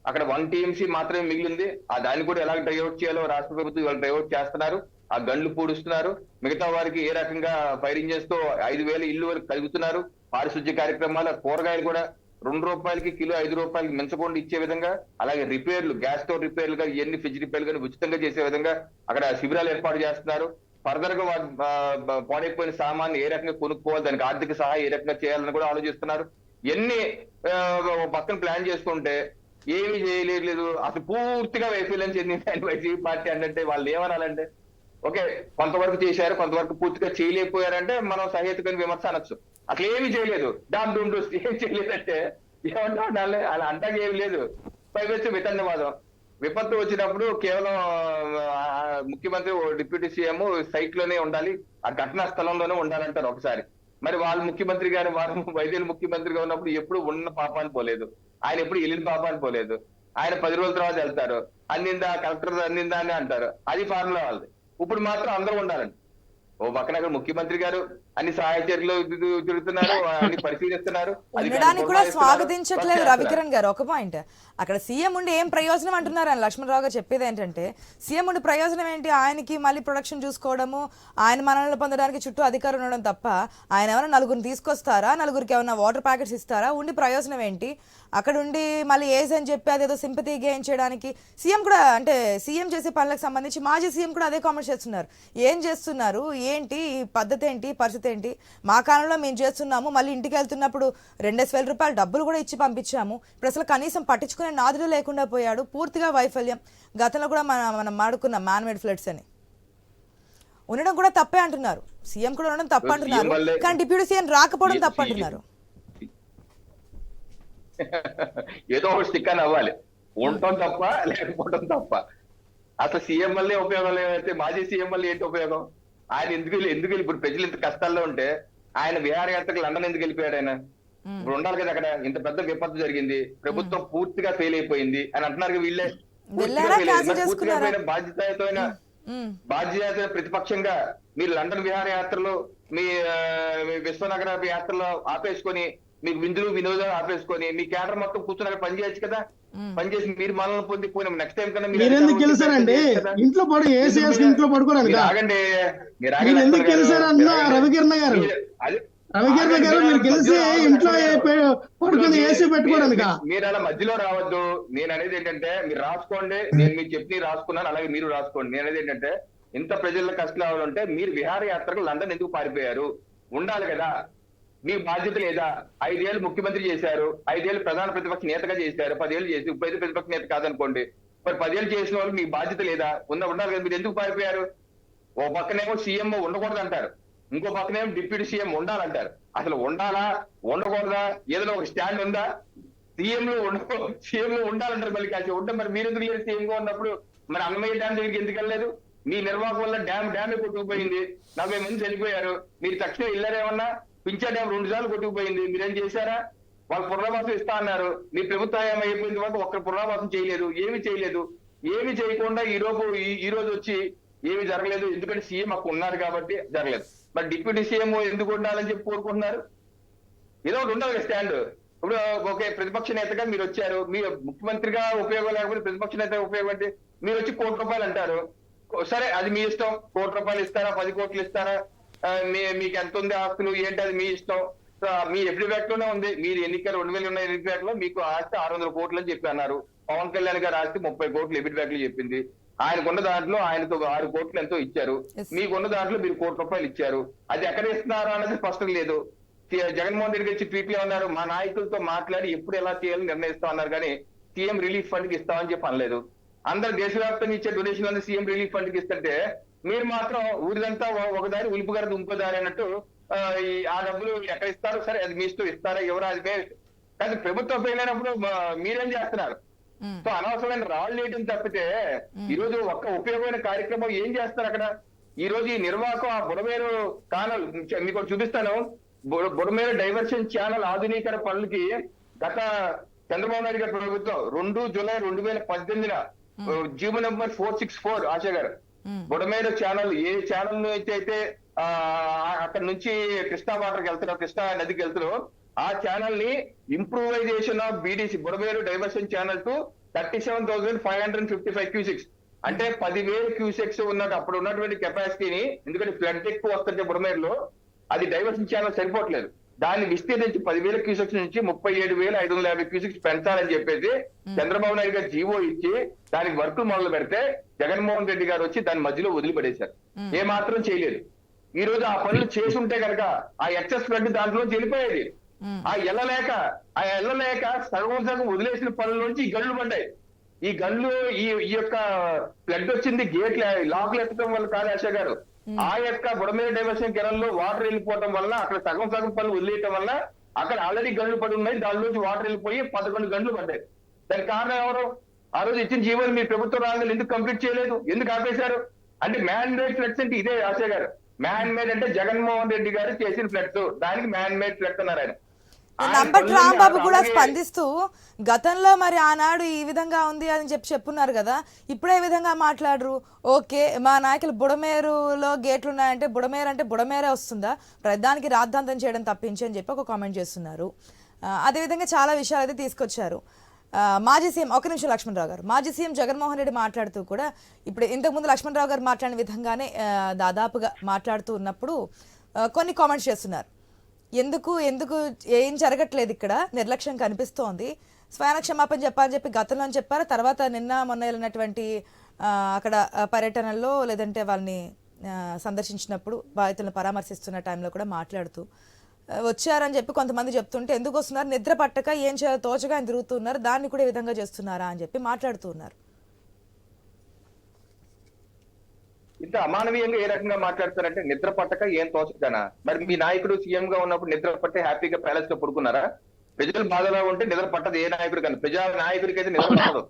అక్కడ 1 TMC మాత్రమే మిగిలింది. ఆ దాన్ని కూడా ఎలా డ్రైఅవుట్ చేయాలో రాష్ట్ర ప్రభుత్వం ఇవాళ డ్రైఅవుట్ చేస్తున్నారు. ఆ గండ్లు పూడుస్తున్నారు. మిగతా వారికి ఏ రకంగా ఫైర్ ఇంజన్స్ తో 5,000 ఇల్లు వరకు కలుగుతున్నారు. పారిశుద్ధ్య కార్యక్రమాలు, కూరగాయలు కూడా ₹2 కిలో, ₹5 మించకుండా ఇచ్చే విధంగా, అలాగే రిపేర్లు, గ్యాస్ స్టవ్ రిపేర్లు కానీ, ఇవన్నీ ఫ్రిడ్జ్ రిపేర్లు కానీ ఉచితంగా చేసే విధంగా అక్కడ శిబిరాలు ఏర్పాటు చేస్తున్నారు. ఫర్దర్ గా పాడైపోయిన సామాన్ని ఏ రకంగా కొనుక్కోవాలి, దానికి ఆర్థిక సహాయం ఏ రకంగా చేయాలని కూడా ఆలోచిస్తున్నారు. ఎన్ని పక్కన ప్లాన్ చేసుకుంటే ఏమీ చేయలేదు. అసలు పూర్తిగా వైఫల్యం చెందింది వైసీపీ పార్టీ అంటే వాళ్ళు ఏమనాలంటే, ఓకే కొంతవరకు చేశారు, కొంతవరకు పూర్తిగా చేయలేకపోయారంటే మనం సహేతుకని విమర్శ అనొచ్చు. అసలు ఏమీ చేయలేదు, ఏం చేయలేదంటే ఏమన్నా అలా అంటాక ఏమి లేదు. పైవచ్చి వితండవాదం. విపత్తు వచ్చినప్పుడు కేవలం ముఖ్యమంత్రి, డిప్యూటీ సీఎం సైట్ లోనే ఉండాలి, ఆ ఘటనా స్థలంలోనే ఉండాలంటారు ఒకసారి. మరి వాళ్ళు ముఖ్యమంత్రి గారు, వారు వైద్యులు ముఖ్యమంత్రిగా ఉన్నప్పుడు ఎప్పుడు ఉన్న పాపాన్ని పోలేదు, ఆయన ఎప్పుడు వెళ్ళిన పాపాన్ని పోలేదు. ఆయన 10 రోజుల తర్వాత వెళ్తారు, అందిందా కలెక్టర్ అందిందా అని అంటారు. అది ఫార్ములా వాళ్ళది. ఇప్పుడు మాత్రం అందరూ ఉండాలండి. ఓ పక్కన అక్కడ ముఖ్యమంత్రి గారు అన్ని సహాయ చర్యలు తిరుగుతున్నారు, అన్ని పరిశీలిస్తున్నారు. ఉండడానికి కూడా స్వాగతించట్లేదు రవికిరణ్ గారు. ఒక పాయింట్, అక్కడ సీఎం ఉండి ఏం ప్రయోజనం అంటున్నారు అని లక్ష్మణరావు గారు చెప్పేది ఏంటంటే, సీఎం ఉండి ప్రయోజనం ఏంటి, ఆయనకి మళ్ళీ ప్రొడక్షన్ చూసుకోవడము, ఆయన మనల్ని పొందడానికి చుట్టూ అధికారం ఉండడం తప్ప ఆయన ఏమైనా నలుగురిని తీసుకొస్తారా, నలుగురికి ఏమైనా వాటర్ ప్యాకెట్స్ ఇస్తారా, ఉండి ప్రయోజనం ఏంటి? అక్కడ ఉండి మళ్ళీ ఏజ్ అని చెప్పి అదేదో సింపతి గెయిన్ చేయడానికి సీఎం కూడా, అంటే సీఎం చేసే పనులకు సంబంధించి మాజీ సీఎం కూడా అదే కామెంట్స్ చేస్తున్నారు. ఏం చేస్తున్నారు, ఏంటి పద్ధతి, ఏంటి పరిస్థితి ఏంటి, మా కాలంలో మేము చేస్తున్నాము, మళ్ళీ ఇంటికి వెళ్తున్నప్పుడు ₹2,000 డబ్బులు కూడా ఇచ్చి పంపించాము, ఇప్పుడు అసలు కనీసం పట్టించుకునే నాదుడు లేకుండా పోయాడు, పూర్తిగా వైఫల్యం. గతంలో కూడా మనం మాడుకున్న మ్యాన్మేడ్ ఫ్లడ్స్ అని ఉండడం కూడా తప్పే అంటున్నారు. సీఎం కూడా ఉండడం తప్ప అంటున్నారు, కానీ డిప్యూటీ సీఎం రాకపోవడం తప్ప అంటున్నారు. ఏదో ఒకటి స్టిక్ అని అవ్వాలి, ఉండటం తప్ప లేకపోవడం తప్ప. అసలు సీఎం వల్లే ఉపయోగం ఏమైతే మాజీ సీఎం వల్ల ఏంటి ఉపయోగం? ఆయన ఎందుకు ఇప్పుడు ప్రజలు ఇంత కష్టాల్లో ఉంటే ఆయన విహారయాత్రకు లండన్ ఎందుకు వెళ్ళిపోయాడు? ఆయన ఇప్పుడు ఉండాలి కదా అక్కడ. ఇంత పెద్ద విపత్తు జరిగింది, ప్రభుత్వం పూర్తిగా ఫెయిల్ అయిపోయింది అని అంటున్నారు వీళ్ళే. వెళ్ళారా, క్యాన్సిల్ చేసుకున్నారా? బాధ్యత ప్రతిపక్షంగా మీరు లండన్ విహారయాత్రలు, మీ విశ్వనగర యాత్రలో ఆపేసుకొని, మీకు విందులు వినోదాలు ఆపేసుకొని, మీ కేడర్ మొత్తం కూర్చుని పని చేయొచ్చు కదా. పనిచేసి మీరు మనల్ని పొంది పోయిన నెక్స్ట్ టైం కన్నా మీరు ఎందుకు గెలిచారండి? ఇంట్లో పడు ఏసీ ఇంట్లో పడుకోరాను ఆగండి. మీరు ఎందుకు గెలిచారు అన్న రవికిరణ్ గారు? రవికిరణ్ గారు మీరు గెలిచి ఇంట్లో పడుకుని ఏసీ పెట్టుకోవడానికి మీరు అలా మధ్యలో రావద్దు. నేను అనేది ఏంటంటే మీరు రాసుకోండి, నేను మీకు చెప్పి రాసుకున్నాను, అలాగే మీరు రాసుకోండి. నేను అనేది ఏంటంటే ఇంత ప్రజల్లో కష్టం రావాలంటే మీరు విహారయాత్రకు లండన్ ఎందుకు పారిపోయారు? ఉండాలి కదా, మీ బాధ్యత లేదా? 5 ఏళ్ళు ముఖ్యమంత్రి చేశారు, 5 ఏళ్ళు ప్రధాన ప్రతిపక్ష నేతగా చేశారు, 10 ఏళ్ళు చేసి 35 ప్రతిపక్ష నేత కాదనుకోండి, మరి 10 ఏళ్ళు చేసిన వాళ్ళు మీ బాధ్యత లేదా? ఉండాలి కదా. మీరు ఎందుకు పారిపోయారు? ఓ పక్కనేమో సీఎం ఉండకూడదు అంటారు, ఇంకో పక్కనేమో డిప్యూటీ సీఎం ఉండాలంటారు. అసలు ఉండాలా ఉండకూడదా? ఏదైనా ఒక స్టాండ్ ఉందా? సీఎం లో ఉండాలంటారు, మళ్ళీ కాసి ఉంటే మరి మీరు ఎందుకు లేదు సీఎం గా ఉన్నప్పుడు? మరి అన్నమయ్య డ్యామ్ దగ్గరికి ఎందుకు వెళ్ళలేదు? మీ నిర్వాహకం వల్ల డ్యామే కొట్టుకుపోయింది, 40 మంది చనిపోయారు. మీరు తక్షణం వెళ్ళారేమన్నా? పింఛా డ్యామ్ 2 సార్లు కొట్టుకుపోయింది, మీరేం చేశారా? వాళ్ళు పునరావాసం ఇస్తా అన్నారు, మీ ప్రభుత్వం అయిపోయిన తర్వాత ఒక్క పునరావాసం చేయలేదు, ఏమి చేయలేదు. ఏమి చేయకుండా ఈ రోజు వచ్చి ఏమి జరగలేదు, ఎందుకంటే సీఎం అక్కడ ఉన్నారు కాబట్టి జరగలేదు. మరి డిప్యూటీ సీఎం ఎందుకు ఉండాలని చెప్పి కోరుకుంటున్నారు? ఏదో ఒకటి ఉండాలి స్టాండ్. ఇప్పుడు ఓకే, ప్రతిపక్ష నేతగా మీరు వచ్చారు, మీ ముఖ్యమంత్రిగా ఉపయోగం లేకపోతే ప్రతిపక్ష నేత ఉపయోగం అంటే మీరు వచ్చి 1 కోటి రూపాయలు అంటారు. సరే, అది మీ ఇష్టం. 1 కోటి రూపాయలు ఇస్తారా, 10 కోట్లు ఇస్తారా, మీకు ఎంత ఉంది ఆస్తులు ఏంటి, అది మీ ఇష్టం. మీ ఎఫ్డి బ్యాక్ లోనే ఉంది. మీరు ఎన్నికలు 2000 ఉన్న ఎఫ్డి బ్యాక్ లో మీకు ఆస్తి 600 కోట్లు అని చెప్పి అన్నారు. పవన్ కళ్యాణ్ గారు ఆస్తి 30 కోట్లు ఎఫ్డి బ్యాక్ లో చెప్పింది. ఆయనకున్న దాంట్లో ఆయనకు 6 కోట్లు ఎంతో ఇచ్చారు, మీకున్న దాంట్లో మీరు 1 కోటి రూపాయలు ఇచ్చారు. అది ఎక్కడ ఇస్తున్నారు అనేది స్పష్టం లేదు. జగన్మోహన్ రెడ్డి గారు ట్వీట్ లో ఉన్నారు, మా నాయకులతో మాట్లాడి ఎప్పుడు ఎలా చేయాలని నిర్ణయిస్తా ఉన్నారు, కానీ సీఎం రిలీఫ్ ఫండ్ కి ఇస్తామని చెప్పి అనలేదు. అందరు దేశవ్యాప్తంగా ఇచ్చే డొనేషన్ అన్ని సీఎం రిలీఫ్ ఫండ్ కి ఇస్తుంటే మీరు మాత్రం ఊరిదంతా ఒకదారి ఉలిపుగారు ఇంకో దారి అన్నట్టు ఆ డబ్బులు ఎక్కడ ఇస్తారు? సరే, అది మీ ఇష్టం, ఇస్తారా ఎవరు అది కానీ ప్రభుత్వం ఫెయిల్ అయినప్పుడు మీరేం చేస్తున్నారు? సో అనవసరమైన రాళ్ళు వేయడం తప్పితే ఈ రోజు ఒక్క ఉపయోగమైన కార్యక్రమం ఏం చేస్తారు అక్కడ? ఈ రోజు ఈ నిర్వాహకం ఆ బుడమేరు ఛానల్ మీకు చూపిస్తాను. బుడమేరు డైవర్షన్ ఛానల్ ఆధునీకరణ పనులకి గత చంద్రబాబు నాయుడు గారి ప్రభుత్వం 2 జూలై 2018 జీవో నెంబర్ 464 ఆశా గారు బుడమేరు ఛానల్ ఏ ఛానల్ నుంచి అయితే అక్కడ నుంచి కృష్ణా వాటర్కి వెళ్తున్నారో, కృష్ణా నదికి వెళ్తున్నారో, ఆ ఛానల్ ని improvisation of BDC Budameru diversion channel to 37,555 cusecs, అంటే 10,000 క్యూసెక్స్ ఉన్నట్టు అప్పుడు ఉన్నటువంటి కెపాసిటీని, ఎందుకంటే ఫ్లడ్ ఎక్కువ వస్తుంటే బుడమేరులో అది డైవర్షన్ ఛానల్ సరిపోవట్లేదు, దాన్ని విస్తీర్ణించి 10,000 క్యూసెక్స్ నుంచి 37,550 క్యూసెక్స్ పెంచాలని చెప్పేసి చంద్రబాబు నాయుడు గారు జీవో ఇచ్చి దానికి వర్క్ మొదలు పెడితే జగన్మోహన్ రెడ్డి గారు వచ్చి దాని మధ్యలో వదిలిపడేశారు. ఏ మాత్రం చేయలేదు. ఈ రోజు ఆ పనులు చేసి ఉంటే కనుక ఆ ఎక్సెస్ ఫ్లడ్ దాంట్లో వెళ్ళిపోయేది. ఆ ఎల్లలేక సగం వదిలేసిన పనుల నుంచి ఈ గళ్ళు పడ్డాయి. ఈ గళ్ళు ఈ యొక్క ఫ్లడ్ వచ్చింది గేట్ లాక్లు ఎత్తడం వల్ల కాదు ఆశా గారు, ఆ యొక్క బుడమేరు డైవర్షన్ కెనాల్ లో వాటర్ వెళ్ళిపోవడం వల్ల అక్కడ సగం పనులు వదిలేయటం వల్ల అక్కడ ఆల్రెడీ గంటలు పడి ఉన్నాయి, దానిలోంచి వాటర్ వెళ్ళిపోయి 11 గంటలు పడ్డాయి. దానికి కారణం ఎవరు? ఆ రోజు ఇచ్చిన జీవోలు మీ ప్రభుత్వ రాగానే ఎందుకు కంప్లీట్ చేయలేదు, ఎందుకు ఆపేశారు? అంటే మ్యాన్ మేడ్ ఫ్లడ్స్ అంటే ఇదే ఆశా గారు. మ్యాన్ మేడ్ అంటే జగన్మోహన్ రెడ్డి గారు చేసిన ఫ్లడ్స్, దానికి మ్యాన్ మేడ్ ఫ్లడ్స్ అన్నారు ఆయన. నంబట్ రాంబాబు కూడా స్పందిస్తూ గతంలో మరి ఆనాడు ఈ విధంగా ఉంది అని చెప్పున్నారు కదా, ఇప్పుడే విధంగా మాట్లాడరు. ఓకే, మా నాయకులు బుడమేరులో గేట్లు ఉన్నాయంటే బుడమేరు అంటే బుడమేరే వస్తుందా, ప్రధానికి రాద్ధాంతం చేయడం తప్పించి అని చెప్పి ఒక కామెంట్ చేస్తున్నారు. అదేవిధంగా చాలా విషయాలు అయితే తీసుకొచ్చారు. మాజీ సీఎం, ఒక నిమిషం లక్ష్మణరావు గారు, మాజీ సీఎం జగన్మోహన్ రెడ్డి మాట్లాడుతూ కూడా ఇప్పుడు ఇంతకుముందు లక్ష్మణరావు గారు మాట్లాడిన విధంగానే దాదాపుగా మాట్లాడుతూ ఉన్నప్పుడు కొన్ని కామెంట్స్ చేస్తున్నారు. ఎందుకు ఏం జరగట్లేదు, ఇక్కడ నిర్లక్ష్యం కనిపిస్తోంది, స్వయాన క్షమాపణ చెప్పాలని చెప్పి గతంలో చెప్పారు. తర్వాత మొన్న వెళ్ళినటువంటి అక్కడ పర్యటనల్లో లేదంటే వాళ్ళని సందర్శించినప్పుడు బాధితులను పరామర్శిస్తున్న టైంలో కూడా మాట్లాడుతూ వచ్చారని చెప్పి కొంతమంది చెప్తుంటే ఎందుకు వస్తున్నారు, నిద్ర పట్టక ఏం చేయాలో తోచగా ఆయన తిరుగుతున్నారు, దాన్ని కూడా ఈ విధంగా చేస్తున్నారా అని చెప్పి మాట్లాడుతూ ఉన్నారు. ఇంత అమానవీయంగా ఏ రకంగా మాట్లాడతారంటే నిద్ర పట్టక ఏం తోచకనా? మరి మీ నాయకుడు సీఎం గా ఉన్నప్పుడు నిద్ర పట్టే హ్యాపీగా ప్యాలెస్ లో పడుకున్నారా? ప్రజలు బాధలో ఉంటే నిద్ర పట్టదు ఏ నాయకుడు కానీ, ప్రజా నాయకుడికి అయితే నిద్ర పట్టదు.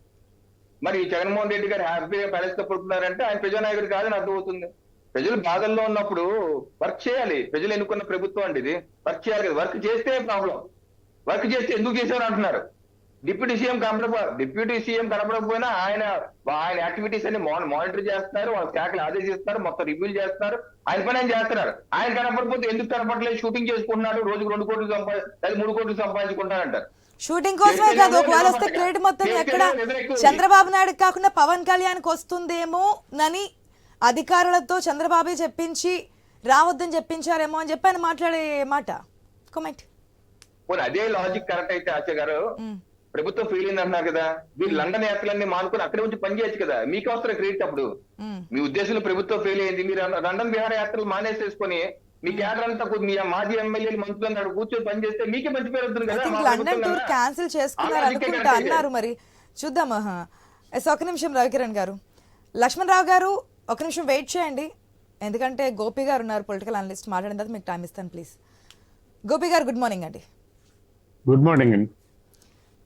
మరి జగన్మోహన్ రెడ్డి గారు హ్యాపీగా ప్యాలెస్ లో పడుకున్నారంటే ఆయన ప్రజానాయకుడు కాదని అర్థమవుతుంది. ప్రజలు బాధల్లో ఉన్నప్పుడు వర్క్ చేయాలి. ప్రజలు ఎన్నుకున్న ప్రభుత్వం అండి ఇది, వర్క్ చేయాలి కదా. వర్క్ చేస్తే ప్రాబ్లం. వర్క్ చేస్తే ఎందుకు చేశారు అంటున్నారు. డిప్యూటీ సీఎం కనపడకపోయినా ఆయన యాక్టివిటీస్ అన్ని మానిటర్ చేస్తున్నారు, వాళ్ళ శాఖలు ఆదేశిస్తారు, మొత్తం రివ్యూలు చేస్తున్నారు, ఆయన పని ఆయన చేస్తున్నారు. ఆయన కనపడకపోతే ఎందుకు కనపడలేదు, షూటింగ్ చేసుకుంటున్నాడు, రోజుకు 2 కోట్లు 3 కోట్లు సంపాదించుకుంటారంటారు. షూటింగ్ కోసమే కాదు, ఒకవేళ వస్తే క్రెడిట్ మొత్తం ఎక్కడ చంద్రబాబు నాయుడు కాకుండా పవన్ కళ్యాణ్కి వస్తుందేమో అని అధికారులతో చంద్రబాబే చెప్పించి రావద్దని చెప్పించారేమో అని చెప్పి ఆయన మాట్లాడే మాట. కామెంట్. అదే లాజిక్ కరెక్ట్ అయితే ఆచార్య గారు, ప్రభుత్వం ఫెయిల్ అయింది అంటున్నారు కదా, మీరు లండన్ యాత్రలన్నీ మానుకొని అక్కడే ఉంచి పని చేయొచ్చు కదా, మీకు అవసరం క్రెడిట్. అప్పుడు మీ ఉద్దేశంలో ప్రభుత్వం ఫెయిల్ అయింది, మీరు లండన్ విహార యాత్రలు మానేసేసుకొని మీ క్యాడర్ అంతా మీ మాజీ ఎమ్మెల్యేలు మంత్రులు అక్కడ కూర్చొని పని చేస్తే మీకే మంచి పేరు వస్తుంది కదా. లండన్ టూర్ క్యాన్సిల్ చేసుకున్నారు అనుకుంటా అన్నారు, మరి చూద్దాం. ఒక నిమిషం రవికిరణ్ గారు, లక్ష్మణ్ రావు గారు ఒక నిమిషం వెయిట్ చేయండి, ఎందుకంటే గోపి గారు ఉన్నారు పొలిటికల్ అనలిస్ట్, మాట్లాడిన తర్వాత మీకు టైం ఇస్తాను ప్లీజ్. గోపి గారు గుడ్ మార్నింగ్ అండి. గుడ్ మార్నింగ్ అండి.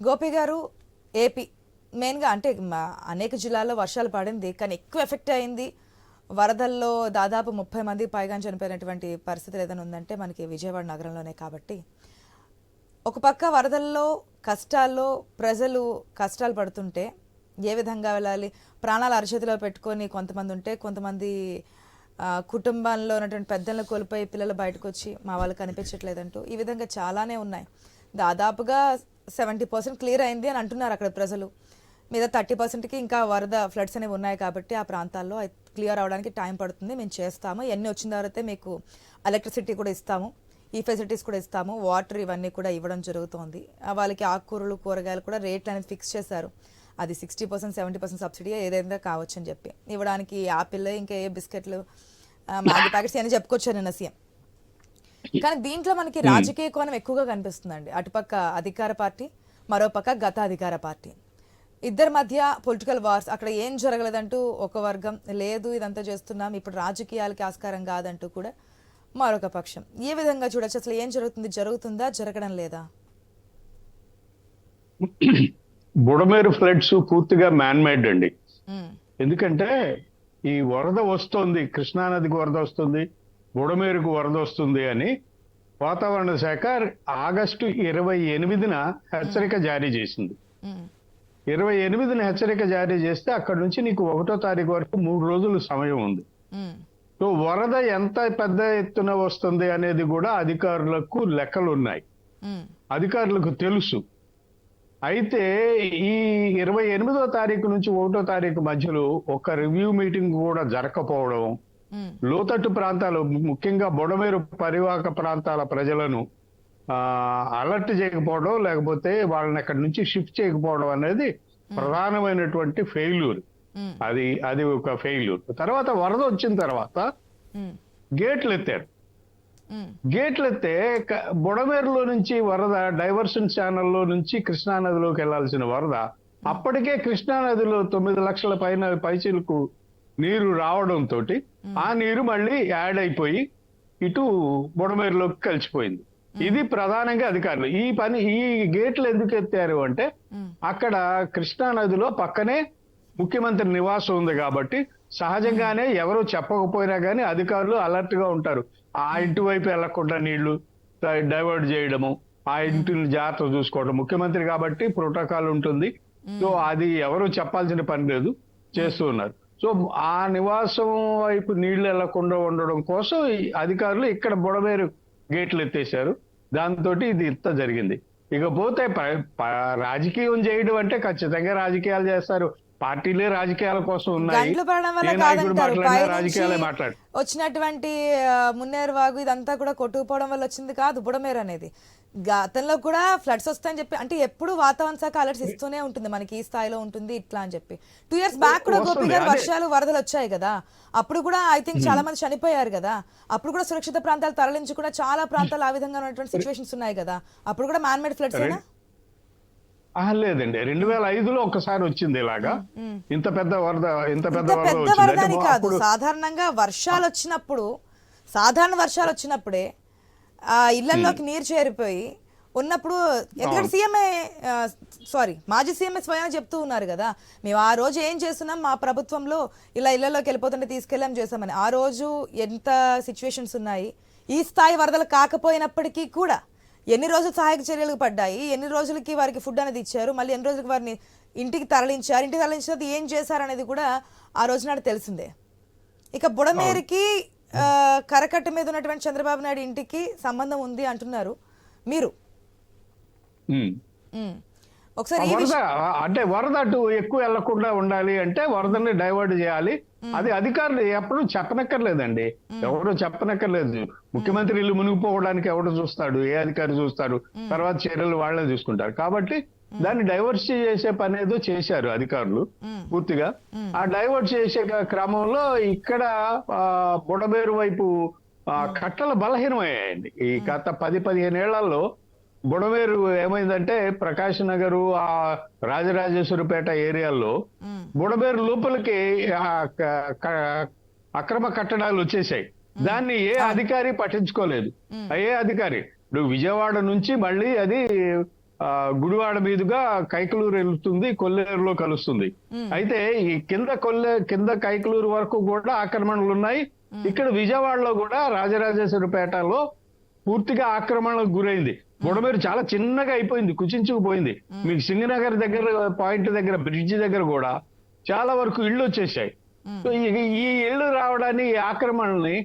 గోపి గారు, ఏపీ మెయిన్గా అంటే అనేక జిల్లాల్లో వర్షాలు పడింది, కానీ ఎక్కువ ఎఫెక్ట్ అయింది వరదల్లో. దాదాపు 30 మంది పైగా చనిపోయినటువంటి పరిస్థితులు ఏదైనా ఉందంటే మనకి విజయవాడ నగరంలోనే. కాబట్టి ఒక పక్క వరదల్లో కష్టాల్లో ప్రజలు కష్టాలు పడుతుంటే ఏ విధంగా వెళ్ళాలి, ప్రాణాలు అరచేతిలో పెట్టుకొని కొంతమంది ఉంటే, కొంతమంది కుటుంబంలో ఉన్నటువంటి పెద్దలను కోల్పోయి పిల్లలు బయటకు వచ్చి మా వాళ్ళు కనిపించట్లేదంటూ ఈ విధంగా చాలానే ఉన్నాయి. దాదాపుగా 70% క్లియర్ అయింది అని అంటున్నారు అక్కడ ప్రజలు. మీద 30%కి ఇంకా వరద ఫ్లడ్స్ అనేవి ఉన్నాయి కాబట్టి ఆ ప్రాంతాల్లో క్లియర్ అవడానికి టైం పడుతుంది, మేము చేస్తాము, ఎన్ని వచ్చిన తర్వాత మీకు ఎలక్ట్రిసిటీ కూడా ఇస్తాము, ఈ ఫెసిలిటీస్ కూడా ఇస్తాము, వాటర్ ఇవన్నీ కూడా ఇవ్వడం జరుగుతోంది. వాళ్ళకి ఆకుకూరలు కూరగాయలు కూడా రేట్లు అనేది ఫిక్స్ చేశారు, అది 60% 70% సబ్సిడీ ఏదైనా కావచ్చు అని చెప్పి ఇవ్వడానికి. యాపిల్ ఇంకా ఏ బిస్కెట్లు మ్యాగీ ప్యాకెట్స్ అని చెప్పుకొచ్చారు నిన్న సీఎం. కానీ దీంట్లో మనకి రాజకీయ కోణం ఎక్కువగా కనిపిస్తుందండి. అటుపక్క అధికార పార్టీ, మరోపక్క గత అధికార పార్టీ, ఇద్దరి మధ్య పొలిటికల్ వార్స్. అక్కడ ఏం జరగలేదంటూ ఒక వర్గం, లేదు ఇదంతా చేస్తున్నాం ఇప్పుడు రాజకీయాలకి ఆస్కారం కాదంటూ కూడా మరొక పక్షం. ఏ విధంగా చూడొచ్చు, అసలు ఏం జరుగుతుంది, జరుగుతుందా జరగడం లేదా? బుడమేరు ఫ్లడ్స్ పూర్తిగా మ్యాన్ మేడ్ అండి. ఎందుకంటే ఈ వరద వస్తుంది, కృష్ణానదికి వరద వస్తుంది, బుడమేరుకు వరద వస్తుంది అని వాతావరణ శాఖ ఆగస్టు 28న హెచ్చరిక జారీ చేసింది. 28న హెచ్చరిక జారీ చేస్తే అక్కడి నుంచి నీకు 1వ తారీఖు వరకు 3 రోజులు సమయం ఉంది. సో వరద ఎంత పెద్ద ఎత్తున వస్తుంది అనేది కూడా అధికారులకు లెక్కలు ఉన్నాయి, అధికారులకు తెలుసు. అయితే ఈ 28వ తారీఖు నుంచి 1వ తారీఖు మధ్యలో ఒక రివ్యూ మీటింగ్ కూడా జరగకపోవడం, లోతట్టు ప్రాంతాలు ముఖ్యంగా బుడమేరు పరివాహక ప్రాంతాల ప్రజలను అలర్ట్ చేయకపోవడం, లేకపోతే వాళ్ళని అక్కడి నుంచి షిఫ్ట్ చేయకపోవడం అనేది ప్రధానమైనటువంటి ఫెయిల్యూర్. అది ఒక ఫెయిల్యూర్. తర్వాత వరద వచ్చిన తర్వాత గేట్లు ఎత్తారు. గేట్లు ఎత్తే బుడమేరులో నుంచి వరద డైవర్షన్ ఛానల్లో నుంచి కృష్ణానదిలోకి వెళ్లాల్సిన వరద అప్పటికే కృష్ణానదిలో 9 లక్షల పైచీలకు నీరు రావడంతో ఆ నీరు మళ్ళీ యాడ్ అయిపోయి ఇటు బుడమేరులోకి కలిసిపోయింది. ఇది ప్రధానంగా అధికారులు ఈ గేట్లు ఎందుకు ఎత్తారు అంటే అక్కడ కృష్ణానదిలో పక్కనే ముఖ్యమంత్రి నివాసం ఉంది కాబట్టి సహజంగానే ఎవరు చెప్పకపోయినా కానీ అధికారులు అలర్ట్ గా ఉంటారు. ఆ ఇంటి వైపు వెళ్లకుండా నీళ్లు డైవర్ట్ చేయడము, ఆ ఇంటిని జాగ్రత్త చూసుకోవడం. ముఖ్యమంత్రి కాబట్టి ప్రోటోకాల్ ఉంటుంది, సో అది ఎవరు చెప్పాల్సిన పని లేదు, చేస్తూ ఉన్నారు. సో ఆ నివాసం వైపు నీళ్లు వెళ్లకుండా ఉండడం కోసం అధికారులు ఇక్కడ బుడమేరు గేట్లు ఎత్తేసారు. దాంతో ఇది ఇంత జరిగింది. ఇకపోతే రాజకీయం చేయడం అంటే ఖచ్చితంగా రాజకీయాలు చేస్తారు, పార్టీలే రాజకీయాల కోసం ఉన్నాయి. రాజకీయాలే మాట్లాడు వచ్చినటువంటి మున్నేరు వాగు ఇదంతా కూడా కొట్టుకుపోవడం వల్ల వచ్చింది కాదు బుడమేరు అనేది. గతంలో కూడా ఫ్లడ్స్ వస్తాయని చెప్పి అంటే ఎప్పుడు వాతావరణ శాఖ అలర్ట్స్ ఇస్తూనే ఉంటుంది, మనకి ఈ స్థాయిలో ఉంటుంది ఇట్లా అని చెప్పి. 2 years బ్యాక్ కూడా గోపి గారు వర్షాలు వరదలు వచ్చాయి కదా, అప్పుడు కూడా ఐ థింక్ చాలా మంది చనిపోయారు కదా, అప్పుడు కూడా సురక్షిత ప్రాంతాలు తరలించి కూడా చాలా ప్రాంతాలు ఆ విధంగా ఉన్నటువంటి సిచ్యువేషన్స్ ఉన్నాయి కదా, అప్పుడు కూడా మ్యాన్ మేడ్ ఫ్లడ్స్ అయినా లేదండి. 2005లో ఒకసారి వచ్చింది ఇలాగా, ఇంత పెద్ద వరద వరదని కాదు. సాధారణంగా వర్షాలు వచ్చినప్పుడు, సాధారణ వర్షాలు వచ్చినప్పుడే ఆ ఇళ్లలోకి నీరు చేరిపోయి ఉన్నప్పుడు, ఎందుకంటే మాజీ సీఎంఏ స్వయం చెప్తూ ఉన్నారు కదా, మేము ఆ రోజు ఏం చేస్తున్నాం, మా ప్రభుత్వంలో ఇలా ఇళ్లలోకి వెళ్ళిపోతుంటే తీసుకెళ్ళాం చేసామని. ఆ రోజు ఎంత సిచ్యువేషన్స్ ఉన్నాయి, ఈ స్థాయి వరదలు కాకపోయినప్పటికీ కూడా ఎన్ని రోజులు సహాయక చర్యలకు పడ్డాయి, ఎన్ని రోజులకి వారికి ఫుడ్ అనేది ఇచ్చారు, మళ్ళీ ఎన్ని రోజులకి వారిని ఇంటికి తరలించారు, ఇంటికి తరలించినది ఏం చేశారు అనేది కూడా ఆ రోజు నాడు తెలిసిందే. ఇక బుడమేరుకి కరకట్ట మీద ఉన్నటువంటి చంద్రబాబు నాయుడు ఇంటికి సంబంధం ఉంది అంటున్నారు మీరు. ఒకసారి ఈ వరద అంటే వరద అటు ఎక్కువ వెళ్లకుండా ఉండాలి అంటే వరదని డైవర్ట్ చేయాలి. అది అధికారులు ఎప్పుడు చెప్పనక్కర్లేదండి, ఎవరు చెప్పనక్కర్లేదు. ముఖ్యమంత్రి ఇల్లు మునిగిపోవడానికి ఎవడు చూస్తాడు, ఏ అధికారి చూస్తాడు, తర్వాత చర్యలు వాళ్ళే చూసుకుంటారు. కాబట్టి దాన్ని డైవర్ట్ చేసే పని ఏదో చేశారు అధికారులు పూర్తిగా. ఆ డైవర్ట్ చేసే క్రమంలో ఇక్కడ బుడమేరు వైపు కట్టలు బలహీనమయ్యాయండి. ఈ గత 10-15 ఏళ్లలో బుడమేరు ఏమైందంటే ప్రకాష్ నగర్, ఆ రాజరాజేశ్వరిపేట ఏరియాల్లో బుడమేరు లోపలికి అక్రమ కట్టడాలు వచ్చేసాయి. దాన్ని ఏ అధికారి పట్టించుకోలేదు. ఏ అధికారి ఇప్పుడు విజయవాడ నుంచి మళ్ళీ అది గుడివాడ మీదుగా కైకలూరు వెళ్తుంది, కొల్లేరులో కలుస్తుంది. అయితే ఈ కింద కైకలూరు వరకు కూడా ఆక్రమణలు ఉన్నాయి. ఇక్కడ విజయవాడలో కూడా రాజరాజేశ్వరిపేటలో పూర్తిగా ఆక్రమణలకు గురైంది. బుడమేరు చాలా చిన్నగా అయిపోయింది, కుచించుకుపోయింది. మీకు సింగనగర్ దగ్గర పాయింట్ దగ్గర బ్రిడ్జి దగ్గర కూడా చాలా వరకు ఇళ్లు వచ్చేసాయి. సో ఈ ఇళ్లు రావడాన్ని, ఈ ఆక్రమణని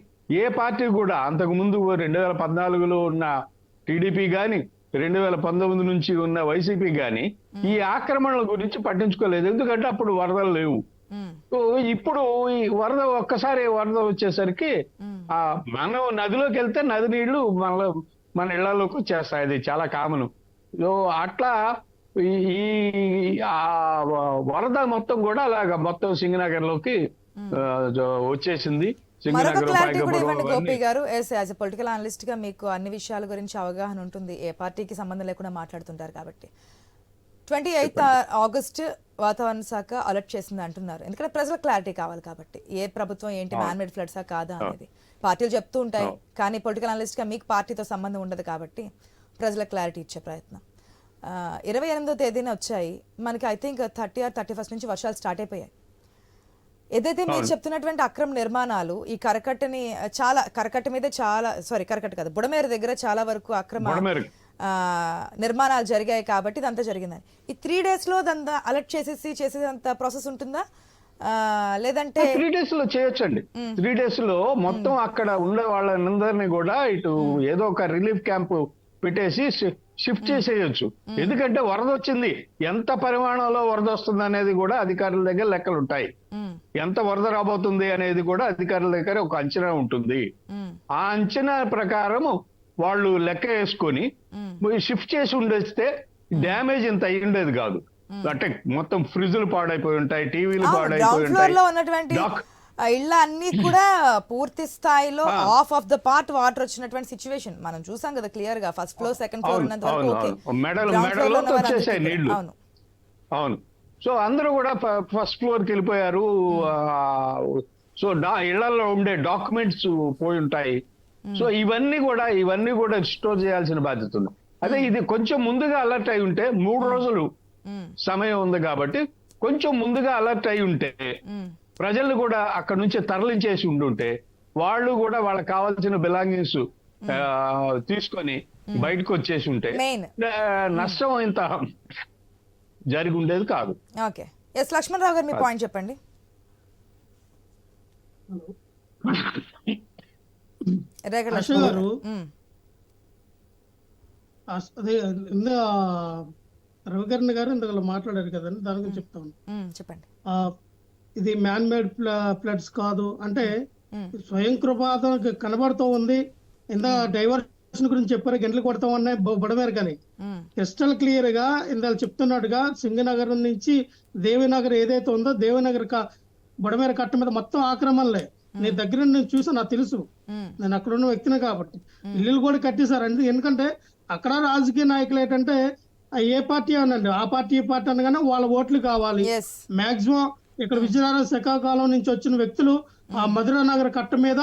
ఏ పార్టీ కూడా అంతకు ముందు 2014లో ఉన్న టీడీపీ గాని 2019 నుంచి ఉన్న వైసీపీ గాని ఈ ఆక్రమణల గురించి పట్టించుకోలేదు. ఎందుకంటే అప్పుడు వరదలు లేవు. సో ఇప్పుడు ఈ ఒక్కసారి వరద వచ్చేసరికి మనం నదిలోకి వెళ్తే నది నీళ్లు మన ఇళ్లలోకి వచ్చేస్తాయి. అది చాలా కామన్. సో అట్లా ఈ వరద మొత్తం కూడా అలాగా మొత్తం సింగనగర్ లోకి వచ్చేసింది. మరొక క్లారిటీ కూడా ఇవ్వండి గోపి గారు. యాజ్ ఎ పొలిటికల్ అనలిస్ట్ గా మీకు అన్ని విషయాల గురించి అవగాహన ఉంటుంది, ఏ పార్టీకి సంబంధం లేకుండా మాట్లాడుతుంటారు కాబట్టి. 28 ఆగస్ట్ వాతావరణ శాఖ అలర్ట్ చేసింది అంటున్నారు. ఎందుకంటే ప్రజలకు క్లారిటీ కావాలి కాబట్టి, ఏ ప్రభుత్వం ఏంటి మ్యాన్మేడ్ ఫ్లడ్సా కాదా అనేది పార్టీలు చెప్తూ ఉంటాయి. కానీ పొలిటికల్ అనలిస్ట్ గా మీకు పార్టీతో సంబంధం ఉండదు కాబట్టి ప్రజలకు క్లారిటీ ఇచ్చే ప్రయత్నం. 28వ తేదీన వచ్చాయి మనకి. ఐ థింక్ 30 or 31 నుంచి వర్షాలు స్టార్ట్ అయిపోయాయి. ఏదైతే మీరు చెప్తున్నటువంటి అక్రమ నిర్మాణాలు ఈ కరకట్ట మీద కరకట్ట కాదు, బుడమేరు దగ్గర చాలా వరకు అక్రమ నిర్మాణాలు జరిగాయి కాబట్టి ఇదంతా జరిగిందని. ఈ 3 days లో అదంతా అలర్ట్ చేసేంత ప్రాసెస్ ఉంటుందా, లేదంటే 3 days లో చేయొచ్చండి. 3 days లో మొత్తం అక్కడ ఉండే వాళ్ళందరినీ కూడా ఇటు ఏదో ఒక రిలీఫ్ క్యాంప్ పెట్టేసి షిఫ్ట్ చేసేయచ్చు. ఎందుకంటే వరద వచ్చింది, ఎంత పరిమాణంలో వరద వస్తుంది అనేది కూడా అధికారుల దగ్గర లెక్కలు ఉంటాయి. ఎంత వరద రాబోతుంది అనేది కూడా అధికారుల దగ్గర ఒక అంచనా ఉంటుంది. ఆ అంచనా ప్రకారం వాళ్ళు లెక్క వేసుకొని షిఫ్ట్ చేసి ఉండేస్తే డ్యామేజ్ ఇంత అయ్యిండేది కాదు. అంటే మొత్తం ఫ్రిడ్జ్లు పాడైపోయి ఉంటాయి, టీవీలు పాడైపోయి ఉంటాయి. ఇళ్ళ అన్ని కూడా పూర్తి స్థాయిలో ఆఫ్ ద పార్ట్ వాటర్ వచ్చినటువంటి సిచ్యువేషన్ మనం చూసాం కదా క్లియర్ గా. ఫస్ట్ ఫ్లోర్, సెకండ్ ఫ్లోర్ ఉన్నంత వరకు మెడలో వచ్చేసాయి నీళ్లు. అవును. సో అందరూ కూడా ఫస్ట్ ఫ్లోర్ కి వెళ్ళిపోయారు. సో ఇళ్లలో ఉండే డాక్యుమెంట్స్ పోయి ఉంటాయి. సో ఇవన్నీ కూడా స్టోర్ చేయాల్సిన బాధ్యత ఉంది. అదే ఇది కొంచెం ముందుగా అలర్ట్ అయి ఉంటే, 3 రోజులు సమయం ఉంది కాబట్టి కొంచెం ముందుగా అలర్ట్ అయి ఉంటే, ప్రజలు కూడా అక్కడ నుంచి తరలించేసి ఉండుంటే, వాళ్ళు కూడా వాళ్ళకి కావాల్సిన బిలాంగింగ్స్ తీసుకొని బయటకు వచ్చేసి ఉంటే నష్టం ఇంత జరిగి ఉండేది కాదు. ఓకే, ఎస్ లక్ష్మణ్ రావు గారు మీ పాయింట్ చెప్పండి. గారు అదే రవికరణ్ గారు ఇందులో మాట్లాడారు కదండి, దాని గురించి చెప్తాను. చెప్పండి. ఇది మ్యాన్ మేడ్ ఫ్లడ్స్ కాదు అంటే స్వయం కృపాతో కనబడుతూ ఉంది. ఇందా డైవర్షన్ గురించి చెప్పారు, గంటలు కొడతా ఉన్నాయి బుడమేరు కానీ క్రిస్టల్ క్లియర్ గా ఇందాక చెప్తున్నట్టుగా సింగనగర్ నుంచి దేవినగర్ ఏదైతే ఉందో దేవినగర్ బుడమేరు కట్ట మీద మొత్తం ఆక్రమణలే. నీ దగ్గర నేను చూసా, నాకు తెలుసు, నేను అక్కడ ఉన్న వ్యక్తినే కాబట్టి. ఇల్లు కూడా కట్టేశారండి. ఎందుకంటే అక్కడ రాజకీయ నాయకులు ఏంటంటే ఏ పార్టీ అనండి, ఆ పార్టీ ఈ పార్టీ అనగానే వాళ్ళ ఓట్లు కావాలి. మాక్సిమం ఇక్కడ విజయనగరం శ్రీకాకుళం నుంచి వచ్చిన వ్యక్తులు ఆ మధుర నగర్ కట్ట మీద,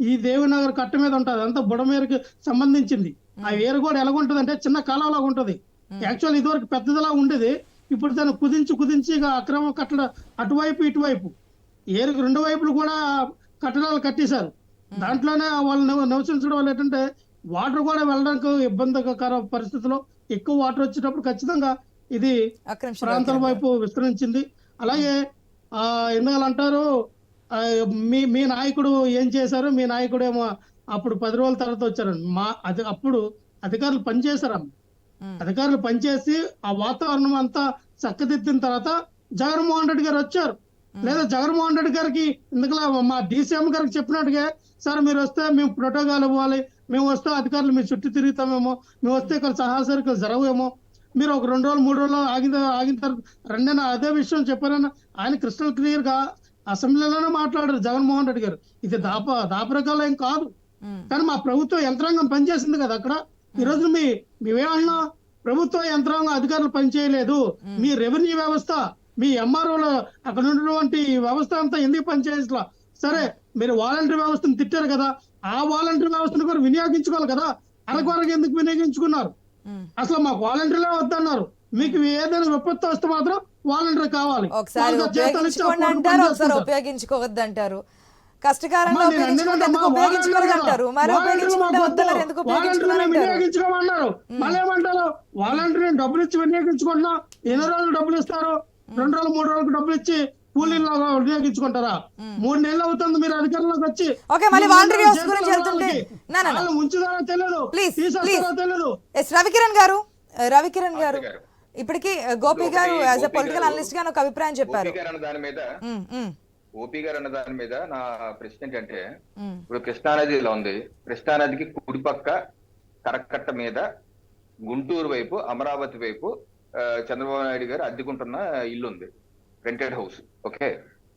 ఈ దేవినగర్ కట్ట మీద ఉంటది, అంతా బుడమేరుకి సంబంధించింది. ఆ ఏరు కూడా ఎలాగుంటది అంటే చిన్న కాలంలాగా ఉంటది. యాక్చువల్ ఇదివరకు పెద్దదిలా ఉండేది, ఇప్పుడు దాన్ని కుదించి ఇక అక్రమ కట్టడ అటువైపు ఇటువైపు ఏరుకు 2 వైపులు కూడా కట్టడాలు కట్టేశారు. దాంట్లోనే వాళ్ళు నివసించడం వల్ల ఏంటంటే వాటర్ కూడా వెళ్ళడానికి ఇబ్బందికర పరిస్థితిలో ఎక్కువ వాటర్ వచ్చేటప్పుడు ఖచ్చితంగా ఇది అక్రమ్ ప్రాంతాల వైపు విస్తరించింది. అలాగే ఎందుకంటారు మీ నాయకుడు ఏం చేశారు, మీ నాయకుడు ఏమో అప్పుడు 10 రోజుల తర్వాత వచ్చారండి. అప్పుడు అధికారులు పనిచేశారమ్మ. అధికారులు పనిచేసి ఆ వాతావరణం అంతా చక్కదిద్దిన తర్వాత జగన్మోహన్ రెడ్డి గారు వచ్చారు. లేదా జగన్మోహన్ రెడ్డి గారికి ఇందుకలా మా DCM గారికి చెప్పినట్టుగా, సార్ మీరు వస్తే మేము ప్రోటోకాల్ ఇవ్వాలి, మేము వస్తే అధికారులు మీ చుట్టూ తిరుగుతామేమో, మేము వస్తే ఇక్కడ సహాసరికలు జరగవేమో, మీరు ఒక 2 రోజులు 3 రోజులు ఆగిన తర్వాత రెండైనా అదే విషయం చెప్పారని ఆయన క్రిస్టల్ క్లియర్ గా అసెంబ్లీలోనే మాట్లాడారు జగన్మోహన్ రెడ్డి గారు. ఇది దాపరకాలు ఏం కాదు, కానీ మా ప్రభుత్వ యంత్రాంగం పనిచేసింది కదా అక్కడ. ఈ రోజు మేమేమన్నా ప్రభుత్వ యంత్రాంగం అధికారులు పనిచేయలేదు, మీ రెవెన్యూ వ్యవస్థ, మీ MROలో అక్కడ ఉన్నటువంటి వ్యవస్థ అంతా ఎందుకు పనిచేయట్లా? సరే మీరు వాలంటరీ వ్యవస్థను తిట్టారు కదా, ఆ వాలంటరీ వ్యవస్థను కూడా వినియోగించుకోవాలి కదా. అరకొరకు ఎందుకు వినియోగించుకున్నారు? అసలు మాకు వాలంటీర్లే వద్దన్నారు. మీకు ఏదైనా విపత్తు వస్తే మాత్రం వాలంటీర్ కావాలి. ఒకసారి ఉపయోగించుకోండి అంటారు, ఒకసారి ఉపయోగించుకోవద్దు అంటారు. కష్టకాలంలో ఉపయోగించుకోవద్దు అంటారు, మరి ఉపయోగించుకుంటే వద్దన్నారు, ఎందుకు వినియోగించుకోమన్నారు. మళ్ళీ ఏమంటారు? వాలంటీర్ డబ్బులు ఇచ్చి వినియోగించుకుంటున్నా, ఎన్ని రోజులు డబ్బులు ఇస్తారు? 2 రోజులు 3 రోజులకు డబ్బులు ఇచ్చి కూలీలాగా వినియోగించుకుంటారా? 3 నెలలు అవుతుంది మీరు అధికారంలోకి వచ్చి. ఉంచుదారో తెలియదు, తీసేస్తారో తెలియదు. రవికిరణ్ గారు ఇప్పటికీ గోపి గారు యాజ్ ఎ పొలిటికల్ అనలిస్ట్ గా ఒక అభిప్రాయం చెప్పారు. ఓపీ గారు అన్న దాని మీద నా ప్రశ్న ఏంటంటే, ఇప్పుడు కృష్ణానది ఇలా ఉంది, కృష్ణానదికి కుడిపక్క కరకట్ట మీద గుంటూరు వైపు, అమరావతి వైపు చంద్రబాబు నాయుడు గారు అద్దెకుంటున్న ఇల్లు ఉంది, రెంటెడ్ హౌస్. ఓకే,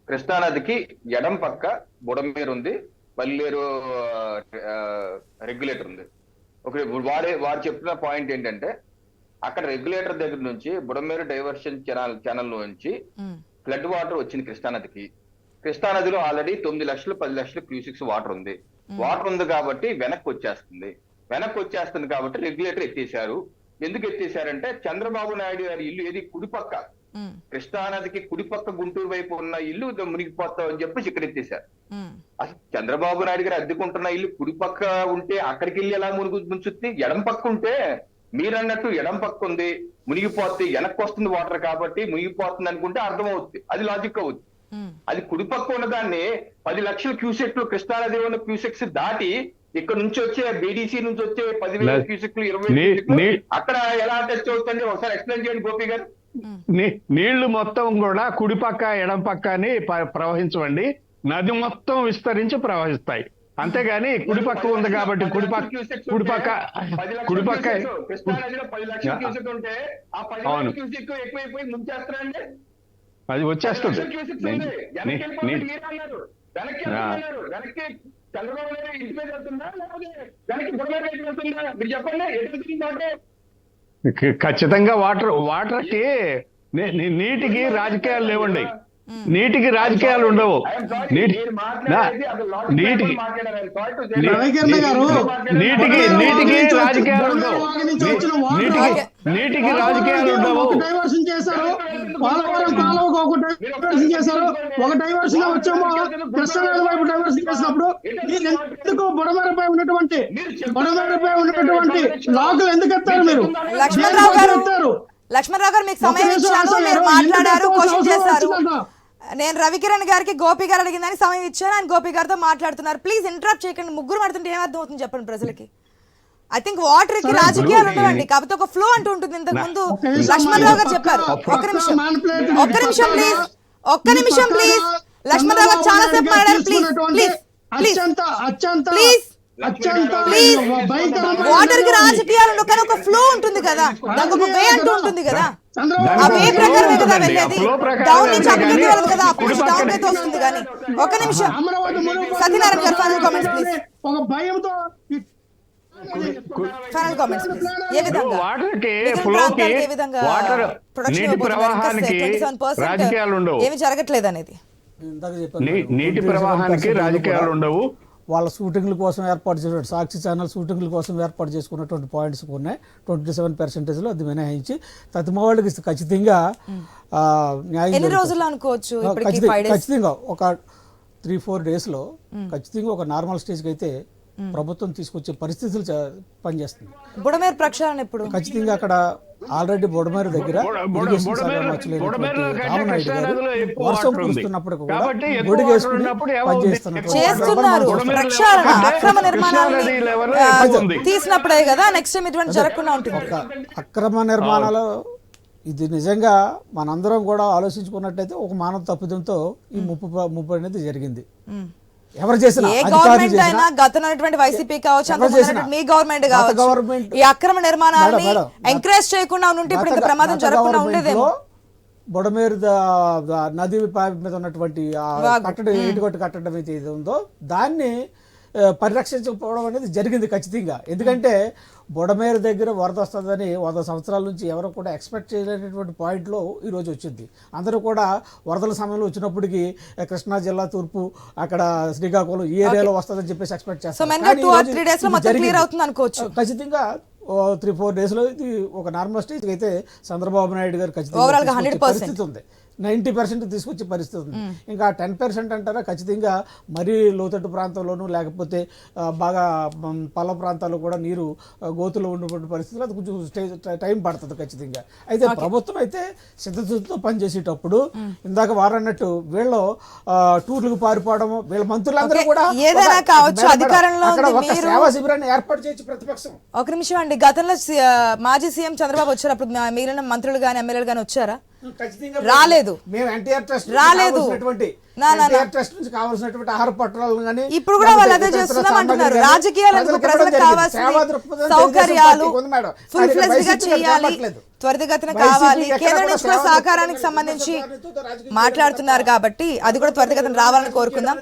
కృష్ణానదికి ఎడం పక్క బుడమేరు ఉంది, పల్లేరు రెగ్యులేటర్ ఉంది. ఓకే, వారు చెప్పిన పాయింట్ ఏంటంటే, అక్కడ రెగ్యులేటర్ దగ్గర నుంచి బుడమేరు డైవర్షన్ ఛానల్ నుంచి ఫ్లడ్ వాటర్ వచ్చింది కృష్ణానదికి. కృష్ణానదిలో ఆల్రెడీ 9 లక్షలు 10 లక్షలు క్యూసిక్స్ వాటర్ ఉంది. వాటర్ ఉంది కాబట్టి వెనక్కి వచ్చేస్తుంది కాబట్టి రెగ్యులేటర్ ఎత్తేసారు. ఎందుకు ఎత్తేసారంటే, చంద్రబాబు నాయుడు గారి ఇల్లు ఏది కుడిపక్క, కృష్ణానదికి కుడిపక్క గుంటూరు వైపు ఉన్న ఇల్లు మునిగిపోతాం అని చెప్పేసి ఇక్కడ ఎత్తేసారు. అసలు చంద్రబాబు నాయుడు గారు అద్దెకుంటున్న ఇల్లు కుడిపక్క ఉంటే అక్కడికి వెళ్ళి ఎలా ముంచుద్ది? ఎడం పక్క ఉంటే మీరన్నట్టు ఎడం పక్క ఉంది, మునిగిపోతే వెనక్కి వస్తుంది వాటర్ కాబట్టి మునిగిపోతుంది అనుకుంటే అర్థమవుతుంది, అది లాజిక్ అవుతుంది. అది కుడిపక్క ఉన్నదాన్ని 10 లక్షల క్యూసెక్లు కృష్ణానది ఉన్న క్యూసెక్స్ దాటి ఇక్కడ నుంచి వచ్చే BDC నుంచి వచ్చే 10,000 క్యూసెక్లు 20 అక్కడ ఎలా టచ్ అవుతుంది? ఒకసారి ఎక్స్ప్లెయిన్ చేయండి గోపి గారు. నీళ్లు మొత్తం కూడా కుడిపక్క ఎడం పక్క అని ప్రవహించవండి, నది మొత్తం విస్తరించి ప్రవహిస్తాయి. అంతేగాని కుడిపక్క ఉంది కాబట్టి కుడిపక్క అవును అది వచ్చేస్తుంది. ఖచ్చితంగా వాటర్కి నీటికి రాజకీయాలు లేవండి, నీటికి రాజకీయాలు ఉండవు. నీటికి రాజకీయాలు ఉండవు, నీటికి రాజకీయాలు ఉండవు. డైవర్షన్ చేశారు, పోలవరం కాలువకు ఒక డైవర్షన్ చేశారు, ఒక డైవర్షన్ వచ్చేమో కృష్ణానది వైపు డైవర్షన్ చేసినప్పుడు ఎందుకు బుడమేరుపై ఉన్నటువంటి లాకులు ఎందుకు ఎత్తారు? మీరు లక్ష్మణరావు గారు మీకు సమయం ఇచ్చాను, మీరు మాట్లాడారు, క్వశ్చన్ చేశారు. నేను రవికిరణ్ గారికి గోపి గారు అడిగిందని సమయం ఇచ్చాను, ఆయన గోపి గారితో మాట్లాడుతున్నారు. ప్లీజ్ ఇంటరప్ట్ చేయకండి, ముగ్గురు మాట్లాడుతుంటే ఏమర్థం అవుతుంది చెప్పండి ప్రజలకి. ఐ థింక్ వాటర్ కి రాజకీయాలు ఉండవండి, కాకపోతే ఒక ఫ్లో అంటూ ఉంటుంది. ఇంతకు ముందు లక్ష్మణరావు గారు చెప్పారు. ఒక్క నిమిషం ప్లీజ్. లక్ష్మణరావు గారు చాలా సేపు మాట్లాడారు. ప్లీజ్ వాటర్ కి రాజకీయాలు ఉండవు, కానీ ఒక ఫ్లో ఉంటుంది కదా, దానికి ఒక వే అంటూ ఉంటుంది కదా, ఆ వే ప్రకారమే కదా వెళ్ళేది. డౌన్ నుంచి అప్కి వెళ్ళదు కదా, అప్పుడు డౌన్ అయితే వస్తుంది. కానీ ఒక నిమిషం సత్యనారాయణ గారు final comments please. Final comments please. ఏ విధంగా నీటి ప్రవాహానికి రాజకీయాలు ఉండవు, ఏమి జరగట్లేదు అనేది. నీటి ప్రవాహానికి రాజకీయాలు ఉండవు. వాళ్ళ షూటింగ్ల కోసం ఏర్పాటు చేసిన సాక్షి ఛానల్ షూటింగ్ల కోసం ఏర్పాటు చేసుకున్నటువంటి పాయింట్స్ ఉన్నాయి. 27% అది మినహాయించి తతిమ వాళ్ళకి ఖచ్చితంగా న్యాయం ఖచ్చితంగా ఒక 3-4 డేస్లో ఖచ్చితంగా ఒక నార్మల్ స్టేజ్కి అయితే ప్రభుత్వం తీసుకొచ్చే పరిస్థితులు పనిచేస్తుంది. బుడమేరు ప్రక్షాళన ఎప్పుడు? ఖచ్చితంగా అక్కడ ఆల్రెడీ బుడమేరు దగ్గర ఇరిగేషన్ శాఖ మచ్చలేనటువంటి రామనాయుడు గారు వర్షం కురుస్తున్నప్పుడు కూడా గొడుగేసుకుని పనిచేస్తున్నటువంటి చేస్తున్నారు. ప్రక్షాళన అక్రమ నిర్మాణాన్ని తీసినప్పుడే కదా నెక్స్ట్ టైం ఇటువంటి జరగకుండా ఉంటుంది. అక్రమ నిర్మాణాలు ఇది నిజంగా మనందరం కూడా ఆలోచించుకున్నట్టయితే ఒక మానవ తప్పిదంతో ఈ ముప్పు అనేది జరిగింది. ఎవరు చేసినా ఏ గవర్నమెంట్ అయినా గతంలో వైసీపీ కావచ్చు, మీ గవర్నమెంట్ కావచ్చు, ఈ అక్రమ నిర్మాణాలని ఎంకరేజ్ చేయకుండా ఉంటే ఇప్పుడు ఇంత ప్రమాదం జరగకుండా ఉండేదేమో. బుడమేరు నది మీద ఉన్నటువంటి కట్టడం ఏటుగొట్టు కట్టడం అయితే ఇది ఉందో దాన్ని పరిరక్షించకపోవడం అనేది జరిగింది ఖచ్చితంగా. ఎందుకంటే బుడమేరు దగ్గర వరద వస్తుందని 100 సంవత్సరాల నుంచి ఎవరు కూడా ఎక్స్పెక్ట్ చేయలేనటువంటి పాయింట్లో ఈరోజు వచ్చింది. అందరూ కూడా వరదల సమయంలో వచ్చినప్పటికీ కృష్ణా జిల్లా తూర్పు అక్కడ శ్రీకాకుళం ఈ ఏరియాలో వస్తుందని చెప్పేసి ఎక్స్పెక్ట్ చేస్తారు. ఖచ్చితంగా 3-4 days లో ఇది ఒక నార్మల్ స్టేజ్ అయితే చంద్రబాబు నాయుడు గారు ఖచ్చితంగా పరిస్థితి ఉంది. 90% తీసుకొచ్చే పరిస్థితి ఉంది. ఇంకా 10% అంటారా ఖచ్చితంగా మరీ లోతట్టు ప్రాంతంలోనూ లేకపోతే బాగా పల్ల ప్రాంతాల్లో కూడా నీరు గోతులో ఉన్నటువంటి పరిస్థితుల్లో అది కొంచెం టైం పడుతుంది ఖచ్చితంగా. అయితే ప్రభుత్వం అయితే సిద్ధతతో పనిచేసేటప్పుడు ఇందాక వారన్నట్టు వీళ్ళు టూర్లకు పారిపోవడము వీళ్ళ మంత్రులందరూ కూడా ఏదైనా కావచ్చు అధికారంలో సేవా శిబిరాన్ని ఏర్పాటు చేయొచ్చు ప్రతిపక్షం. ఒక నిమిషం అండి, గతంలో మాజీ సీఎం చంద్రబాబు వచ్చారు, అప్పుడు మిగిలిన మంత్రులు కానీ ఎమ్మెల్యేలు కానీ వచ్చారా? రాలేదు. మేము ఎన్టీఆర్ ట్రస్ట్ రాలేదు. ట్రస్ట్ నుంచి కావాల్సినటువంటి ఆహార పట్టాలను కానీ ఇప్పుడు కూడా వాళ్ళు అదే చేస్తున్నాం అంటున్నారు. రాజకీయాలకు ప్రజలకు కావాల్సిన సౌకర్యాలు ఫుల్ ఫ్లెడ్జ్డ్ గా చేయాలి, త్వరితగతిన కావాలి, కేంద్రం నుంచి కూడా సహకారానికి సంబంధించి మాట్లాడుతున్నారు కాబట్టి అది కూడా త్వరితగతిన రావాలని కోరుకుందాం.